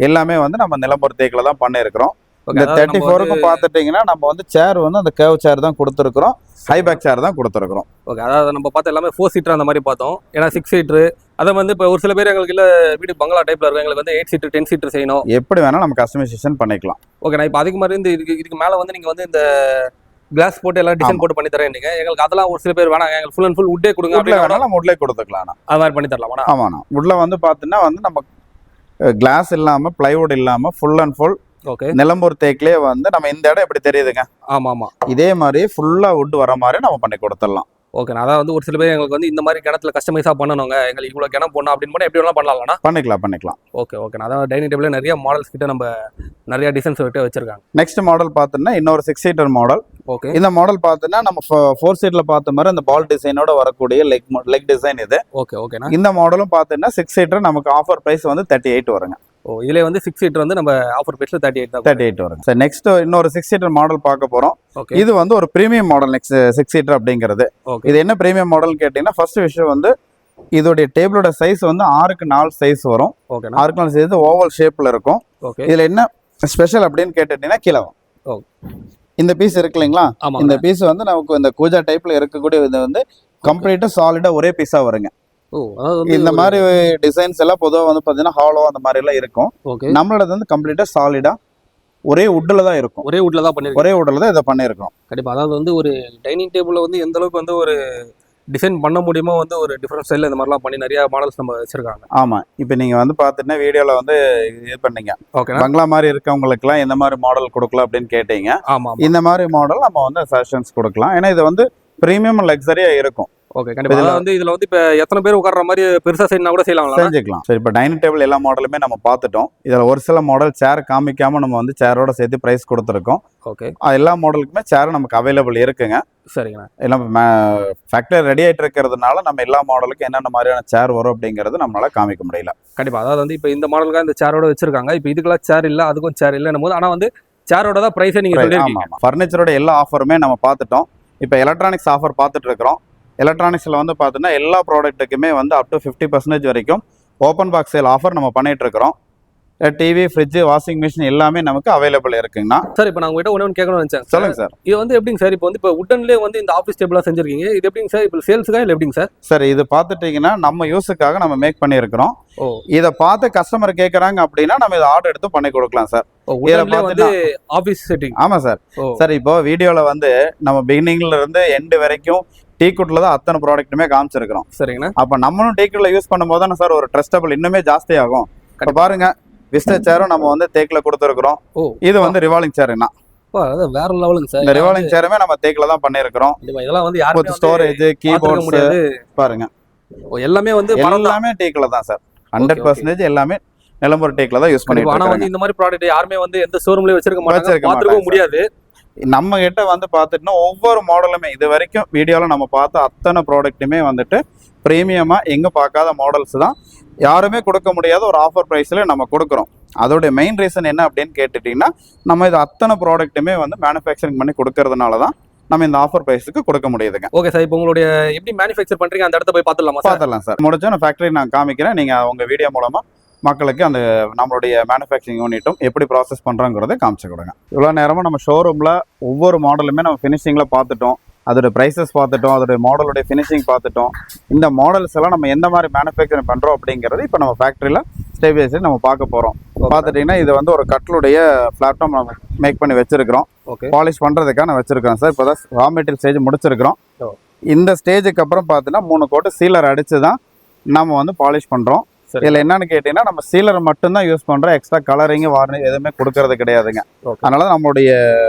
Speaker 1: எல்லாமே வந்து நம்ம நிலம்பூர் தேக்கில் தான் பண்ணியிருக்கிறோம். இந்த 34க்கும் பார்த்துட்டீங்கன்னா நம்ம வந்து சேர் வந்து அந்த கேவ் சேர் தான் கொடுத்துருக்குறோம், ஹை பேக் சேர் தான் கொடுத்துருக்குறோம்.
Speaker 2: ஓகே, அதாவது நம்ம பார்த்த எல்லாமே 4 சீட்டர் அந்த மாதிரி பார்த்தோம். ஏன்னா 6 சீட்டர் அதை வந்து இப்போ ஒரு சில பேர் எங்களுக்கு இல்லை வீடு பங்களா டைப்ல இருக்கும், எங்களுக்கு வந்து 8 சீட்டர் 10 சீட்டர் செய்யணும்,
Speaker 1: எப்படி வேணாலும் நம்ம கஸ்டமைசேஷன் பண்ணிக்கலாம்.
Speaker 2: ஓகே, நான் இப்போ அதுக்கு மாதிரி இந்த இதுக்கு மேலே வந்து நீங்கள் வந்து இந்த கிளாஸ் போட்டு எல்லாம் டிசைன் போட்டு பண்ணி தரேன் நீங்க. எங்களுக்கு அதெல்லாம் ஒரு சில பேர் வேணாம், எங்களுக்கு ஃபுல் அண்ட் ஃபுல் உட்டே கொடுங்க அப்படின்னா
Speaker 1: நம்ம உட்லே கொடுத்துக்கலாம்.
Speaker 2: அது மாதிரி பண்ணி தரலாமா?
Speaker 1: ஆமாண்ணா, உள்ள வந்து பார்த்தீங்கன்னா வந்து நம்ம கிளாஸ் இல்லாமல் பிளைவுட் இல்லாமல் full and full
Speaker 2: okay
Speaker 1: Nilambur தேக்கிலே வந்து நம்ம இந்த இடம் எப்படி தெரியுதுங்க,
Speaker 2: ஆமா ஆமா
Speaker 1: இதே மாதிரி ஃபுல்லாக உட் வர மாதிரி நம்ம பண்ணி கொடுத்துடலாம்.
Speaker 2: ஓகே, அதான் வந்து ஒரு சில பேர் எங்களுக்கு வந்து இந்த மாதிரி கிணத்துல கஸ்டமைஸா பண்ணணுங்க, எங்களுக்கு இவ்வளோ கிணம் போடணும் அப்படின்னு போனால் எப்படி வேணாலும் பண்ணலாம்னா
Speaker 1: பண்ணிக்கலாம்.
Speaker 2: ஓகே ஓகே, அதான் டைனிங் டேபிள் நிறைய மாடல்ஸ் கிட்ட நம்ம நிறைய டிசைன்ஸ் விட்டு வச்சிருக்காங்க.
Speaker 1: நெக்ஸ்ட் மாடல் பார்த்தோன்னா இன்னொரு 6 சீட்டர் மாடல்.
Speaker 2: ஓகே,
Speaker 1: இந்த மாடல் பார்த்தோன்னா நம்ம 4 சீட்ல பார்த்த மாதிரி அந்த பால் டிசைனோட வரக்கூடிய லெக் டிசைன் இது.
Speaker 2: ஓகே ஓகேண்ணா,
Speaker 1: இந்த மாடலும் பார்த்தோன்னா 6 சீட்டர் நமக்கு ஆஃபர் பிரைஸ் வந்து 38 வருங்க.
Speaker 2: ஓ இதுல வந்து 6 சீட்டர் வந்து நம்ம ஆஃபர் பிரைஸ்ல
Speaker 1: 38 வருங்க. சரி, நெக்ஸ்ட் இன்னொரு 6 சீட்டர் மாடல் பார்க்க போறோம்.
Speaker 2: ஓகே,
Speaker 1: இது வந்து ஒரு பிரீமியம் மாடல். நெக்ஸ்ட் 6 சீட்டர் அப்படிங்கிறது
Speaker 2: ஓகே,
Speaker 1: இது என்ன பிரீமியம் மாடல் கேட்டீங்கன்னா, ஃபர்ஸ்ட் விஷயம் வந்து இதோடைய டேபிளோட சைஸ் வந்து 6க்கு 4 சைஸ் வரும்.
Speaker 2: ஓகே,
Speaker 1: 6க்கு 4 சைஸ் ஓவல் ஷேப்ல இருக்கும்.
Speaker 2: ஓகே,
Speaker 1: இதுல என்ன ஸ்பெஷல் அப்படின்னு கேட்டுட்டீங்கன்னா, கிழவம்
Speaker 2: ஓ
Speaker 1: இந்த பீஸ் இருக்கு இல்லைங்களா,
Speaker 2: ஆமா,
Speaker 1: இந்த பீஸ் வந்து நமக்கு இந்த கூஜா டைப்ல இருக்கக்கூடிய இது வந்து கம்ப்ளீட்டா சாலிடா ஒரே பீஸா வருங்க.
Speaker 2: ஓ அதாவது வந்து
Speaker 1: இந்த மாதிரி டிசைன்ஸ் எல்லாம் பொதுவாக வந்து பாத்தீங்கன்னா ஹாலோ அந்த மாதிரி எல்லாம் இருக்கும்.
Speaker 2: ஓகே,
Speaker 1: நம்மளது வந்து கம்ப்ளீட்டா சாலிடா ஒரே உட்ல தான் இருக்கும்.
Speaker 2: ஒரே வுட்ல தான் பண்ணிருக்கோம்.
Speaker 1: ஒரே உட்ல தான் இதை பண்ணியிருக்கோம்.
Speaker 2: கண்டிப்பா, அதாவது வந்து ஒரு டைனிங் டேபிள்ல வந்து எந்த அளவுக்கு வந்து ஒரு டிசைன் பண்ண முடியுமோ வந்து ஒரு டிஃப்ரெண்ட் ஸ்டைல்ல இந்த மாதிரிலாம் பண்ணி நிறைய மாடல்ஸ் நம்ம வச்சிருக்காங்க.
Speaker 1: ஆமா, இப்போ நீங்க வந்து பாத்தீங்கன்னா வீடியோல வந்து இது பண்ணீங்க,
Speaker 2: ஓகே,
Speaker 1: பங்களா மாதிரி இருக்கவங்களுக்குலாம் எந்த மாதிரி மாடல் கொடுக்கலாம் அப்படின்னு கேட்டீங்க.
Speaker 2: ஆமா,
Speaker 1: இந்த மாதிரி மாடல் நம்ம வந்து சஜஷன்ஸ் கொடுக்கலாம். ஏன்னா இது வந்து பிரீமியம் லக்ஸரியா இருக்கும்.
Speaker 2: ஓகே, கண்டிப்பா, அதாவது வந்து இதுல வந்து இப்ப எத்தனை பேர் உட்கார்ற மாதிரி பெருசா செய்யணும் கூட செய்யலாம்.
Speaker 1: செஞ்சுக்கலாம். சரி, இப்போ டைனிங் டேபிள் எல்லா மாடலுமே நம்ம பார்த்துட்டோம். இதுல ஒரு சில மாடல் சேர் காமிக்காம நம்ம வந்து சேரோட சேர்த்து பிரைஸ் கொடுத்துருக்கோம்.
Speaker 2: ஓகே,
Speaker 1: எல்லா மாடலுக்குமே சேர் நமக்கு அவைலபிள் இருக்குங்க.
Speaker 2: சரிங்கண்ணா,
Speaker 1: எல்லாம் ஃபேக்டரி ரெடி ஆயிட்டு இருக்கிறதுனால நம்ம எல்லா மாடலுக்கும் என்னென்ன மாதிரியான சேர் வரும் அப்படிங்கிறது நம்மளால காமிக்க முடியல.
Speaker 2: கண்டிப்பா, அதாவது வந்து இப்போ இந்த மாடலுக்காக இந்த சேரோட வச்சிருக்காங்க. இப்போ இதுக்கெல்லாம் சேர் இல்ல, அதுக்கும் சேர் இல்லைன்னும் போது ஆனா வந்து சேரோட தான் பிரைஸே நீங்க சொல்லிருக்கீங்க.
Speaker 1: ஃபர்னிச்சரோட எல்லா ஆஃபருமே நம்ம பார்த்துட்டோம். இப்போ எலக்ட்ரானிக்ஸ் ஆஃபர் பார்த்துட்டு இருக்கிறோம். எலக்ட்ரானிக்ஸில் வந்து பார்த்தீங்கன்னா எல்லா ப்ராடக்ட்டுக்குமே வந்து அப் டு 50% வரைக்கும் ஓப்பன் பாக்ஸ் சேல் ஆஃபர் நம்ம பண்ணிட்டு இருக்கிறோம். டிவி, ஃப்ரிட்ஜ், வாஷிங் மிஷின் எல்லாமே நமக்கு அவைலபிள் இருக்குங்கண்ணா.
Speaker 2: சார், இப்போ நான் உங்ககிட்ட ஒன்று கேட்கணும்னு நினைச்சேன்.
Speaker 1: சொல்லுங்க சார்.
Speaker 2: இது வந்து எப்படிங்க சார், இப்போ வந்து இப்போ உட்டன்லேயே வந்து இந்த ஆஃபீஸ் டேபிளாக செஞ்சிருக்கீங்க, இது எப்படிங்க சார், இப்போ சேல்ஸுக்கா இல்லை எப்படிங்க சார்?
Speaker 1: சார், இது பார்த்துட்டீங்கன்னா நம்ம யூஸுக்காக நம்ம மேக் பண்ணியிருக்கிறோம்.
Speaker 2: ஓ,
Speaker 1: இதை பார்த்து கஸ்டமர் கேட்குறாங்க அப்படின்னா நம்ம இதை ஆர்டர் எடுத்து பண்ணி கொடுக்கலாம் சார்.
Speaker 2: உட்டன்லேயே வந்து ஆஃபீஸ் செட்டிங்.
Speaker 1: ஆமாம் சார். சார், இப்போ வீடியோவில் வந்து நம்ம பிகினிங்ல இருந்து எண்டு வரைக்கும் டீக்குட்ல தான் அத்தனை ப்ராடக்ட்டுமே காமிச்சிருக்கிறோம்.
Speaker 2: சரிங்கண்ணா,
Speaker 1: அப்போ நம்மளும் டீக்குட்ல யூஸ் பண்ணும்போது தானே சார் ஒரு ட்ரஸ்டபிள் இன்னுமே ஜாஸ்தி ஆகும். இப்போ பாருங்க, விஸ்டர் சேரும் நம்ம வந்து தேக்கில் கொடுத்துருக்குறோம்.
Speaker 2: ஓ,
Speaker 1: இது வந்து ரிவால்விங் சேருங்கண்ணா.
Speaker 2: அதாவது வேற லெவலுங்க சார்.
Speaker 1: இந்த ரிவால்விங் சேருமே நம்ம தேக்கில் தான் பண்ணியிருக்கிறோம்.
Speaker 2: இதெல்லாம் வந்து யாரும்
Speaker 1: ஸ்டோரேஜ், கீபோர்ட்ஸ் பாருங்க,
Speaker 2: எல்லாமே வந்து
Speaker 1: எல்லாமே டீக்கில் தான் சார். 100% எல்லாமே நிலம்பூர் டேக்ல தான் யூஸ் பண்ணிட்டு
Speaker 2: இருக்காங்க. ஆனா வந்து இந்த மாதிரி ப்ராடக்ட் யாருமே வந்து எந்த ஷோரூம்லயே வச்சிருக்க மாட்டாங்க, பாத்துக்க முடியாது.
Speaker 1: நம்ம கிட்ட வந்து பாத்துட்டோம்னா ஒவ்வொரு மாடலுமே இது வரைக்கும் வீடியோல நம்ம பார்த்த அத்தனை ப்ராடக்ட்டுமே வந்துட்டு பிரீமியமா எங்க பார்க்காத மாடல்ஸ் தான், யாருமே கொடுக்க முடியாத ஒரு ஆஃபர் பிரைஸ்ல நம்ம கொடுக்குறோம். அதோடைய மெயின் ரீசன் என்ன அப்படின்னு கேட்டுட்டீங்கன்னா, நம்ம இது அத்தனை ப்ராடக்ட்டுமே வந்து மேனுஃபேக்சரிங் பண்ணி கொடுக்கறதுனால தான் நம்ம இந்த ஆஃபர் பிரைஸ்க்கு கொடுக்க முடியுதுங்க.
Speaker 2: ஓகே சார், இப்போ உங்களுடைய எப்படி மேனுஃபேக்சர் பண்றீங்க அந்த இடத்த போய் பார்த்துடலாம்
Speaker 1: சார். முடிஞ்சோன்னு ஃபேக்டரி நான் காமிக்கிறேன், நீங்க உங்க வீடியோ மூலமா மக்களுக்கு அந்த நம்மளுடைய மேனுஃபேக்சரிங் யூனிட்டும் எப்படி ப்ராசஸ் பண்ணுறோங்கிறத காமிச்சு கொடுங்க. இவ்வளோ நேரமாக நம்ம ஷோரூமில் ஒவ்வொரு மாடலுமே நம்ம ஃபினிஷிங்கில் பார்த்துட்டோம், அதோட ப்ரைஸஸ் பார்த்துட்டோம், அதோடைய மாடலுடைய ஃபினிஷிங் பார்த்துட்டோம். இந்த மாடல்ஸ் எல்லாம் நம்ம எந்த மாதிரி மேனுஃபேக்சரிங் பண்ணுறோம் அப்படிங்கிறது இப்போ நம்ம ஃபேக்ட்ரியில் ஸ்டெப் பை ஸ்டெப் நம்ம பார்க்க போகிறோம். பார்த்துட்டிங்கன்னா இது வந்து ஒரு கட்லுடைய பிளாட்ஃபார்ம் நம்ம மேக் பண்ணி வச்சிருக்கிறோம். பாலிஷ் பண்ணுறதுக்காக நான் வச்சிருக்கோம் சார். இப்போ தான் ரா மெட்டீரியல் ஸ்டேஜ் முடிச்சிருக்கிறோம். இந்த ஸ்டேஜுக்கு அப்புறம் பார்த்தீங்கன்னா 3 கோட்டு சீலர் அடித்து தான் நம்ம வந்து பாலிஷ் பண்ணுறோம். இதில் என்னன்னு கேட்டீங்கன்னா, நம்ம சீலர் மட்டும்தான் யூஸ் பண்ணுறோம், எக்ஸ்ட்ரா கலரிங் வார்னிஷ் எதுவுமே கொடுக்கறது கிடையாதுங்க. அதனால நம்மளுடைய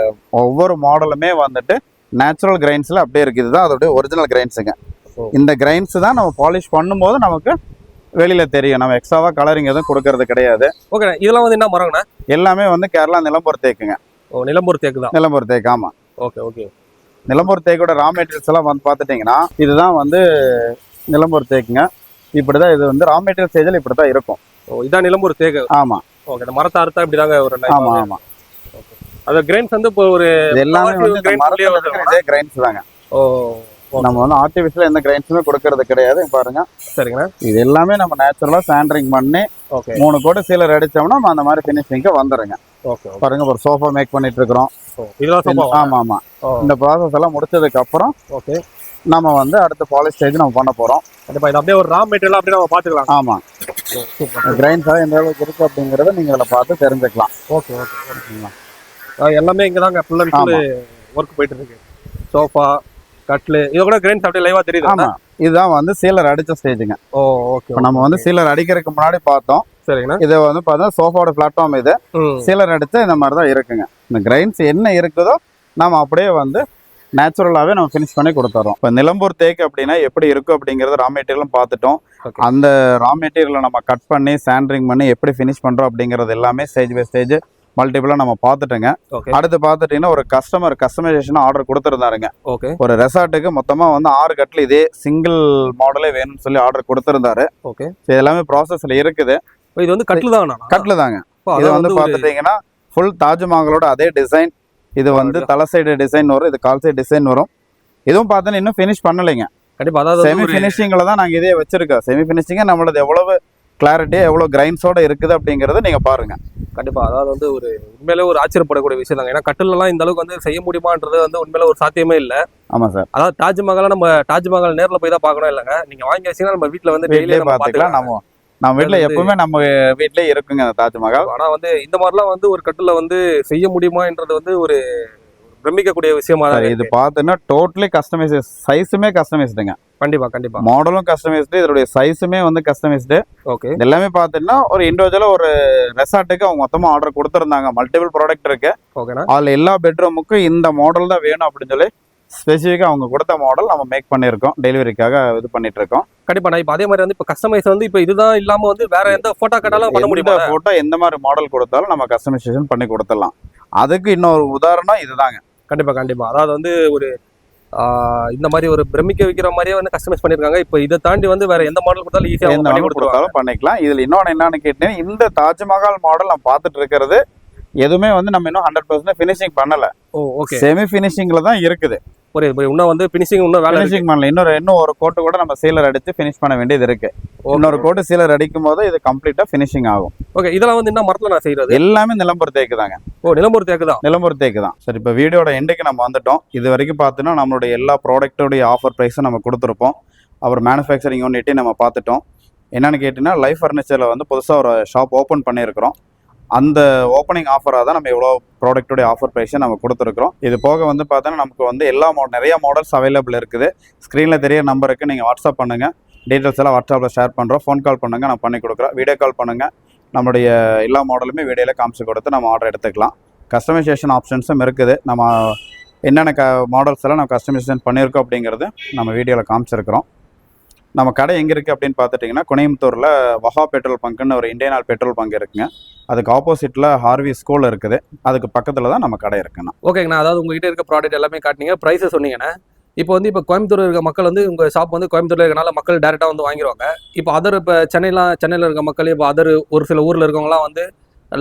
Speaker 1: ஒவ்வொரு மாடலுமே வந்துட்டு நேச்சுரல் கிரைன்ஸில் அப்படியே இருக்குது. இதுதான் அதோடைய ஒரிஜினல் கிரைன்ஸுங்க. இந்த கிரைன்ஸ் தான் நம்ம பாலிஷ் பண்ணும்போது நமக்கு வெளியில தெரியும், நம்ம எக்ஸ்ட்ராவா கலரிங் எதுவும் கொடுக்கறது கிடையாது.
Speaker 2: ஓகே, இதெல்லாம் வந்து என்ன மரங்கண்ணா?
Speaker 1: எல்லாமே வந்து கேரளா நிலம்பூர் தேக்குங்க.
Speaker 2: ஓ, நிலம்பூர் தேக்கு தான்.
Speaker 1: நிலம்பூர் தேக்கு, ஆமா.
Speaker 2: Okay okay.
Speaker 1: நிலம்பூர் தேக்கோட ரா மெட்டீரியல்ஸ் எல்லாம் வந்து பார்த்துட்டிங்கன்னா, இதுதான் வந்து நிலம்பூர் தேக்குங்க. இப்படிதான் இது வந்து ரா மெட்டீரியல் ஸ்டேஜில் இப்படி தான் இருக்கும்.
Speaker 2: ஓ, இதான் நிலம்பூர் தேக்கு.
Speaker 1: ஆமா.
Speaker 2: ஓகே, இந்த மரத்தை அறுத்தா இப்படிதாங்க ஒரு.
Speaker 1: ஆமா ஆமா.
Speaker 2: அந்த கிரைன்ஸ் வந்து இப்போ ஒரு
Speaker 1: எல்லாமே வந்து மரத்துல இருக்கிற இதே கிரைன்ஸ் தாங்க.
Speaker 2: ஓ,
Speaker 1: நம்ம வந்து ஆர்டிஃபிஷியல் எந்த கிரைன்ஸுமே கொடுக்கறது கிடையாது. பாருங்க,
Speaker 2: சரிங்கண்ணா.
Speaker 1: இது எல்லாமே நம்ம நேச்சுரலா சாண்டரிங் பண்ணி 3 கோட்டு சீலர் அடிச்சோம்னா அந்த மாதிரி ஃபினிஷிங்க்கு வந்துருங்க.
Speaker 2: ஓகே
Speaker 1: பாருங்க ஒரு சோஃபா மேக் பண்ணிட்டு இருக்கிறோம்.
Speaker 2: இதெல்லாம் சோஃபா.
Speaker 1: ஆமா ஆமா. இந்த ப்ராசஸ் எல்லாம் முடிச்சதுக்கு அப்புறம்
Speaker 2: ஓகே
Speaker 1: நம்ம வந்து அடுத்த பாலிஷ் ஸ்டேஜ் நம்ம பண்ண போறோம்.
Speaker 2: கண்டிப்பா இது அப்படியே ஒரு ரா மெட்டீரியல் அப்படியே நம்ம பாத்துக்கலாம்.
Speaker 1: ஆமா, கிரைன்ஸ் எல்லாம் எந்த அளவுக்கு இருக்கு அப்படிங்கறத நீங்க இதுல பார்த்து தெரிஞ்சுக்கலாம்.
Speaker 2: ஓகே ஓகே ஓகேங்களா. எல்லாமே இங்க தாங்க ஃபுல் அண்ட் ஃபுல் ஒர்க் போயிட்டு இருக்கு. சோஃபா, கட்லு இது கூட கிரைன்ஸ் அப்படியே லைவா தெரியுது.
Speaker 1: ஆமா, இதுதான் வந்து சீலர் அடிச்ச ஸ்டேஜுங்க.
Speaker 2: ஓ ஓகே.
Speaker 1: இப்போ நம்ம வந்து சீலர் அடிக்கிறதுக்கு முன்னாடி பார்த்தோம்.
Speaker 2: சரிங்கண்ணா.
Speaker 1: இது வந்து பார்த்தா சோஃபாவோட பிளாட்ஃபார்ம் இது. சீலர் அடிச்சா இந்த மாதிரி தான் இருக்குங்க. இந்த கிரைன்ஸ் என்ன இருக்குதோ நம்ம அப்படியே வந்து நேச்சுரலாகவே நம்ம ஃபினிஷ் பண்ணி கொடுத்துறோம். இப்போ நிலம்பூர் தேக்கு அப்படின்னா எப்படி இருக்கும் அப்படிங்கிறது ரா மெட்டீரியலும் பார்த்துட்டோம். அந்த ரா மெட்டீரியலை நம்ம கட் பண்ணி சாண்ட்ரிங் பண்ணி எப்படி ஃபினிஷ் பண்ணுறோம் அப்படிங்கிறது எல்லாமே ஸ்டேஜ் பை ஸ்டேஜ் மல்டிபிளாக நம்ம பார்த்துட்டோங்க. அடுத்து பார்த்துட்டிங்கன்னா ஒரு கஸ்டமைசேஷன் ஆர்டர் கொடுத்துருந்தாருங்க.
Speaker 2: ஓகே.
Speaker 1: ஒரு ரெசார்ட்டுக்கு மொத்தமாக வந்து 6 கட்டில் இதே சிங்கிள் மாடலே வேணும்னு சொல்லி ஆர்டர் கொடுத்துருந்தாரு.
Speaker 2: ஓகே.
Speaker 1: இது எல்லாமே ப்ராசஸில் இருக்குது.
Speaker 2: இது வந்து கட்டில் தான்.
Speaker 1: கட்டில் தாங்க. இது வந்து பார்த்துட்டிங்கன்னா ஃபுல் தாஜ்மஹாலோட அதே டிசைன். இது வந்து தலை சைடு டிசைன் வரும், இது கால் சைடு டிசைன் வரும். இதுவும் பார்த்தீங்கன்னா இன்னும் ஃபினிஷ் பண்ணலைங்க.
Speaker 2: கண்டிப்பா அதாவது
Speaker 1: செமி ஃபினிஷிங்கில் தான் நாங்கள் இதே வச்சிருக்கோம். செமி ஃபினிஷிங்காக நம்மளது எவ்வளவு கிளாரிட்டியாக எவ்வளோ கிரைன்ஸோட இருக்குது அப்படிங்கிறத நீங்கள் பாருங்க.
Speaker 2: கண்டிப்பா அதாவது வந்து ஒரு உண்மையிலே ஒரு ஆச்சரியப்படக்கூடிய விஷயம் தாங்க. ஏன்னா கட்டிலெல்லாம் இந்த அளவுக்கு வந்து செய்ய முடியுமான்றது வந்து உண்மையில ஒரு சாத்தியமே இல்லை.
Speaker 1: ஆமாம் சார்.
Speaker 2: அதாவது தாஜ்மஹாலை நம்ம தாஜ்மஹால் நேரில் போய் தான் பார்க்கணும் இல்லைங்க. நீங்க வாங்கி வச்சீங்கன்னா நம்ம வீட்டில் வந்து
Speaker 1: டெய்லியே பார்த்துக்கலாம். நம்ம வீட்டில் எப்பவுமே நம்ம வீட்டிலே இருக்குங்க அந்த தாஜ்மஹால்.
Speaker 2: ஆனால் வந்து இந்த மாதிரிலாம் வந்து ஒரு கட்டில வந்து செய்ய முடியுமான்றது வந்து ஒரு பிரமிக்கக்கூடிய விஷயமா தான்
Speaker 1: இது பார்த்தீங்கன்னா டோட்டலி கஸ்டமைஸ், சைஸுமே கஸ்டமைஸ்டுங்க.
Speaker 2: கண்டிப்பா கண்டிப்பா.
Speaker 1: மாடலும் கஸ்டமைஸ்டு, இதோடைய சைஸுமே வந்து கஸ்டமைஸ்டு.
Speaker 2: ஓகே.
Speaker 1: எல்லாமே பார்த்தீங்கன்னா ஒரு இண்டிவிஜுவலாக ஒரு ரெசார்ட்டுக்கு அவங்க மொத்தமாக ஆர்டர் கொடுத்துருந்தாங்க. மல்டிபிள் ப்ராடக்ட் இருக்கு.
Speaker 2: ஓகேண்ணா.
Speaker 1: அதில் எல்லா பெட்ரூமுக்கும் இந்த மாடல் தான் வேணும் அப்படின்னு சொல்லி ஸ்பெசிஃபிக்காக அவங்க கொடுத்த மாடல் நம்ம மேக் பண்ணியிருக்கோம். டெலிவரிக்காக இது பண்ணிட்டு இருக்கோம்.
Speaker 2: கண்டிப்பா. நான் இப்போ அதே மாதிரி வந்து இப்போ கஸ்டமைஸ் வந்து இப்போ இதுதான் இல்லாம வந்து வேற எந்த போட்டோ கட்டாலும் பண்ண முடியுமா?
Speaker 1: போட்டோ எந்த மாதிரி மாடல் கொடுத்தாலும் நம்ம கஸ்டமைசேஷன் பண்ணி கொடுத்துடலாம். அதுக்கு இன்னொரு உதாரணம் இதுதாங்க.
Speaker 2: கண்டிப்பா கண்டிப்பா. அதாவது வந்து ஒரு இந்த மாதிரி ஒரு பிரமிக்க வைக்கிற மாதிரியே வந்து கஸ்டமைஸ் பண்ணிருக்காங்க. இப்போ இதை தாண்டி வந்து வேற எந்த மாடல் கொடுத்தாலும் ஈஸியாக
Speaker 1: எந்த மாடல் கொடுத்தாலும் பண்ணிக்கலாம். இதுல இன்னொன்று என்னன்னு கேட்டீங்கன்னா, இந்த தாஜ்மஹால் மாடல் நம்ம பார்த்துட்டு இருக்கிறது எதுவுமே வந்து நம்ம இன்னும் 100% ஃபினிஷிங் பண்ணல.
Speaker 2: ஓ ஓகே.
Speaker 1: செமி ஃபினிஷிங்ல தான் இருக்குது.
Speaker 2: புரியுது. இன்னும் வந்து ஃபினிஷிங் இன்னும் வேலை
Speaker 1: ஃபினிஷிங் பண்ணல. இன்னும் ஒரு கோட்டு கூட நம்ம சீலர் அடிச்சு ஃபினிஷ் பண்ண வேண்டியது இருக்கு. இன்னொரு கோட்டு சீலர் அடிக்கும் போது இது கம்ப்ளீட்டா ஃபினிஷிங் ஆகும்.
Speaker 2: ஓகே. இதெல்லாம் வந்து என்ன மரத்துல நான் செய்யறது?
Speaker 1: எல்லாமே நிலம்பூர் தேக்கு தாங்க.
Speaker 2: ஓ நிலம்பூர் தேக்கு தான்.
Speaker 1: நிலம்பூர் தேக்கு தான். சரி, இப்போ வீடியோட எண்டுக்கு நம்ம வந்துட்டோம். இது வரைக்கும் பார்த்தீங்கன்னா நம்மளுடைய எல்லா ப்ராடக்டோடைய ஆஃபர் ப்ரைஸும் நம்ம கொடுத்துருப்போம். அப்புறம் மேனுஃபேக்சரிங் யூனிட்டையும் நம்ம பார்த்துட்டோம். என்னன்னு கேட்டிங்கன்னா, லைஃப் ஃபர்னிச்சரில் வந்து புதுசாக ஒரு ஷாப் ஓப்பன் பண்ணியிருக்கிறோம். அந்த ஓப்பனிங் ஆஃபராக தான் நம்ம எவ்வளோ ப்ராடக்டோடைய ஆஃபர் ப்ரைஸை நம்ம கொடுத்துருக்குறோம். இது போக வந்து பார்த்தோன்னா நமக்கு வந்து நிறைய மாடல்ஸ் அவைலபிள் இருக்குது. ஸ்க்ரீனில் தெரிய நம்பருக்கு நீங்கள் வாட்ஸ்அப் பண்ணுங்கள். டீட்டெயில்ஸ் எல்லாம் வாட்ஸ்அப்பில் ஷேர் பண்ணுறோம். ஃபோன் கால் பண்ணுங்கள், நான் பண்ணி கொடுக்குறோம். வீடியோ கால் பண்ணுங்கள். நம்மளுடைய எல்லா மாடலுமே வீடியோவில் காமிச்சு கொடுத்து நம்ம ஆர்டர் எடுத்துக்கலாம். கஸ்டமைசேஷன் ஆப்ஷன்ஸும் இருக்குது. நம்ம என்னென்ன மாடல்ஸ் எல்லாம் நம்ம கஸ்டமைசேஷன் பண்ணியிருக்கோம் அப்படிங்கிறது நம்ம வீடியோவில் காமிச்சிருக்கிறோம். நம்ம கடை எங்கே இருக்குது அப்படின்னு பார்த்துட்டிங்கன்னா, கோயம்புத்தூரில் வஹா பெட்ரோல் பங்க்குன்னு ஒரு இந்தியன் ஆயில் பெட்ரோல் பங்க் இருக்குங்க. அதுக்கு ஆப்போசிட்டில் ஹார்வி ஸ்கூல் இருக்குது. அதுக்கு பக்கத்தில் தான் நம்ம கடை இருக்குண்ணா.
Speaker 2: ஓகேங்கண்ணா. அதாவது உங்ககிட்ட இருக்க ப்ராடக்ட் எல்லாமே காட்டினீங்க, ப்ரைஸை சொன்னீங்கண்ணா. இப்போ வந்து இப்போ கோயம்புத்தூர் இருக்க மக்கள் வந்து உங்கள் ஷாப் வந்து கோயம்புத்தூரில் இருக்கனால மக்கள் டேரெக்டாக வந்து வாங்கிடுவாங்க. இப்போ இப்போ சென்னையில் இருக்க மக்கள், இப்போ ஒரு சில ஊரில் இருக்கவங்களாம் வந்து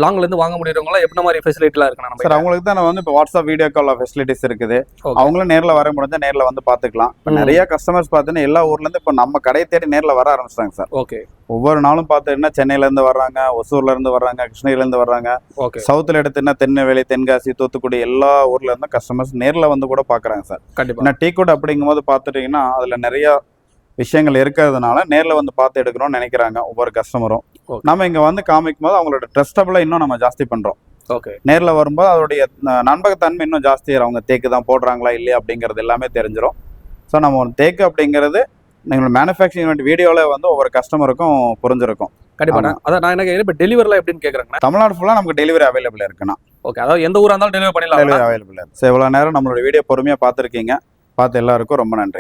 Speaker 2: லாங்லேருந்து வாங்க முடியறவங்களாம் எப்படி மாதிரி ஃபெசிலிட்டிலாம் இருக்குண்ணா?
Speaker 1: சார், அவங்களுக்கு தான் வந்து இப்போ வாட்ஸ்அப் வீடியோ கால் ஃபெசிலிட்டிஸ் இருக்குது. அவங்களும் நேரில் வர முடிஞ்சால் நேரில் வந்து பார்த்துக்கலாம். இப்போ நிறைய கஸ்டமர்ஸ் பார்த்தீங்கன்னா எல்லா ஊர்லேருந்து இப்போ நம்ம கடையை தேடி நேரில் வர ஆரம்பிச்சிட்டாங்க சார்.
Speaker 2: ஓகே.
Speaker 1: ஒவ்வொரு நாளும் பார்த்தீங்கன்னா சென்னையிலேருந்து வர்றாங்க, ஒசூர்லேருந்து வர்றாங்க, கிருஷ்ணகிரிலேருந்து வர்றாங்க.
Speaker 2: ஓகே.
Speaker 1: சவுத்தில் எடுத்துன்னா திருநெல்வேலி, தென்காசி, தூத்துக்குடி எல்லா ஊர்ல இருந்தும் கஸ்டமர்ஸ் நேரில் வந்து கூட பார்க்குறாங்க சார்.
Speaker 2: கண்டிப்பாக.
Speaker 1: ஏன்னா டீ கோட் அப்படிங்கும்போது பார்த்துட்டிங்கன்னா அதில் நிறையா விஷயங்கள் இருக்கிறதுனால நேரில் வந்து பார்த்து எடுக்கணும்னு நினைக்கிறாங்க ஒவ்வொரு கஸ்டமரும். நம்ம இங்கே வந்து காமிக்கும் போது அவங்களோட ட்ரஸ்டபிளை இன்னும் நம்ம ஜாஸ்தி பண்ணுறோம்.
Speaker 2: ஓகே.
Speaker 1: நேரில் வரும்போது அதோடைய நண்பகத்தன்மை இன்னும் ஜாஸ்தியாக அவங்க தேக்கு தான் போடுறாங்களா இல்லையா அப்படிங்கிறது எல்லாமே தெரிஞ்சிடும். ஸோ நம்ம ஒரு தேக்கு அப்படிங்கிறது எங்களோட மேனுஃபேக்சரிங் யூனிட் வீடியோவில் வந்து ஒவ்வொரு கஸ்டமருக்கும் புரிஞ்சிருக்கும்.
Speaker 2: கண்டிப்பாக. அதான் நான் என்ன கேட்குறேன், இப்போ டெலிவரிலாம் எப்படின்னு கேட்குறேங்க?
Speaker 1: தமிழ்நாடு ஃபுல்லாக நமக்கு டெலிவரி அவைலபிள் இருக்குண்ணா.
Speaker 2: ஓகே. அதாவது எந்த ஊராக இருந்தாலும் டெலிவரி பண்ணிடலாம்.
Speaker 1: டெலிவரி அவைலபிள் இருக்கு. ஸோ இவ்வளோ நேரம் நம்மளோட வீடியோ பொறுமையாக பார்த்துருக்கீங்க. பார்த்து எல்லாருக்கும் ரொம்ப நன்றி.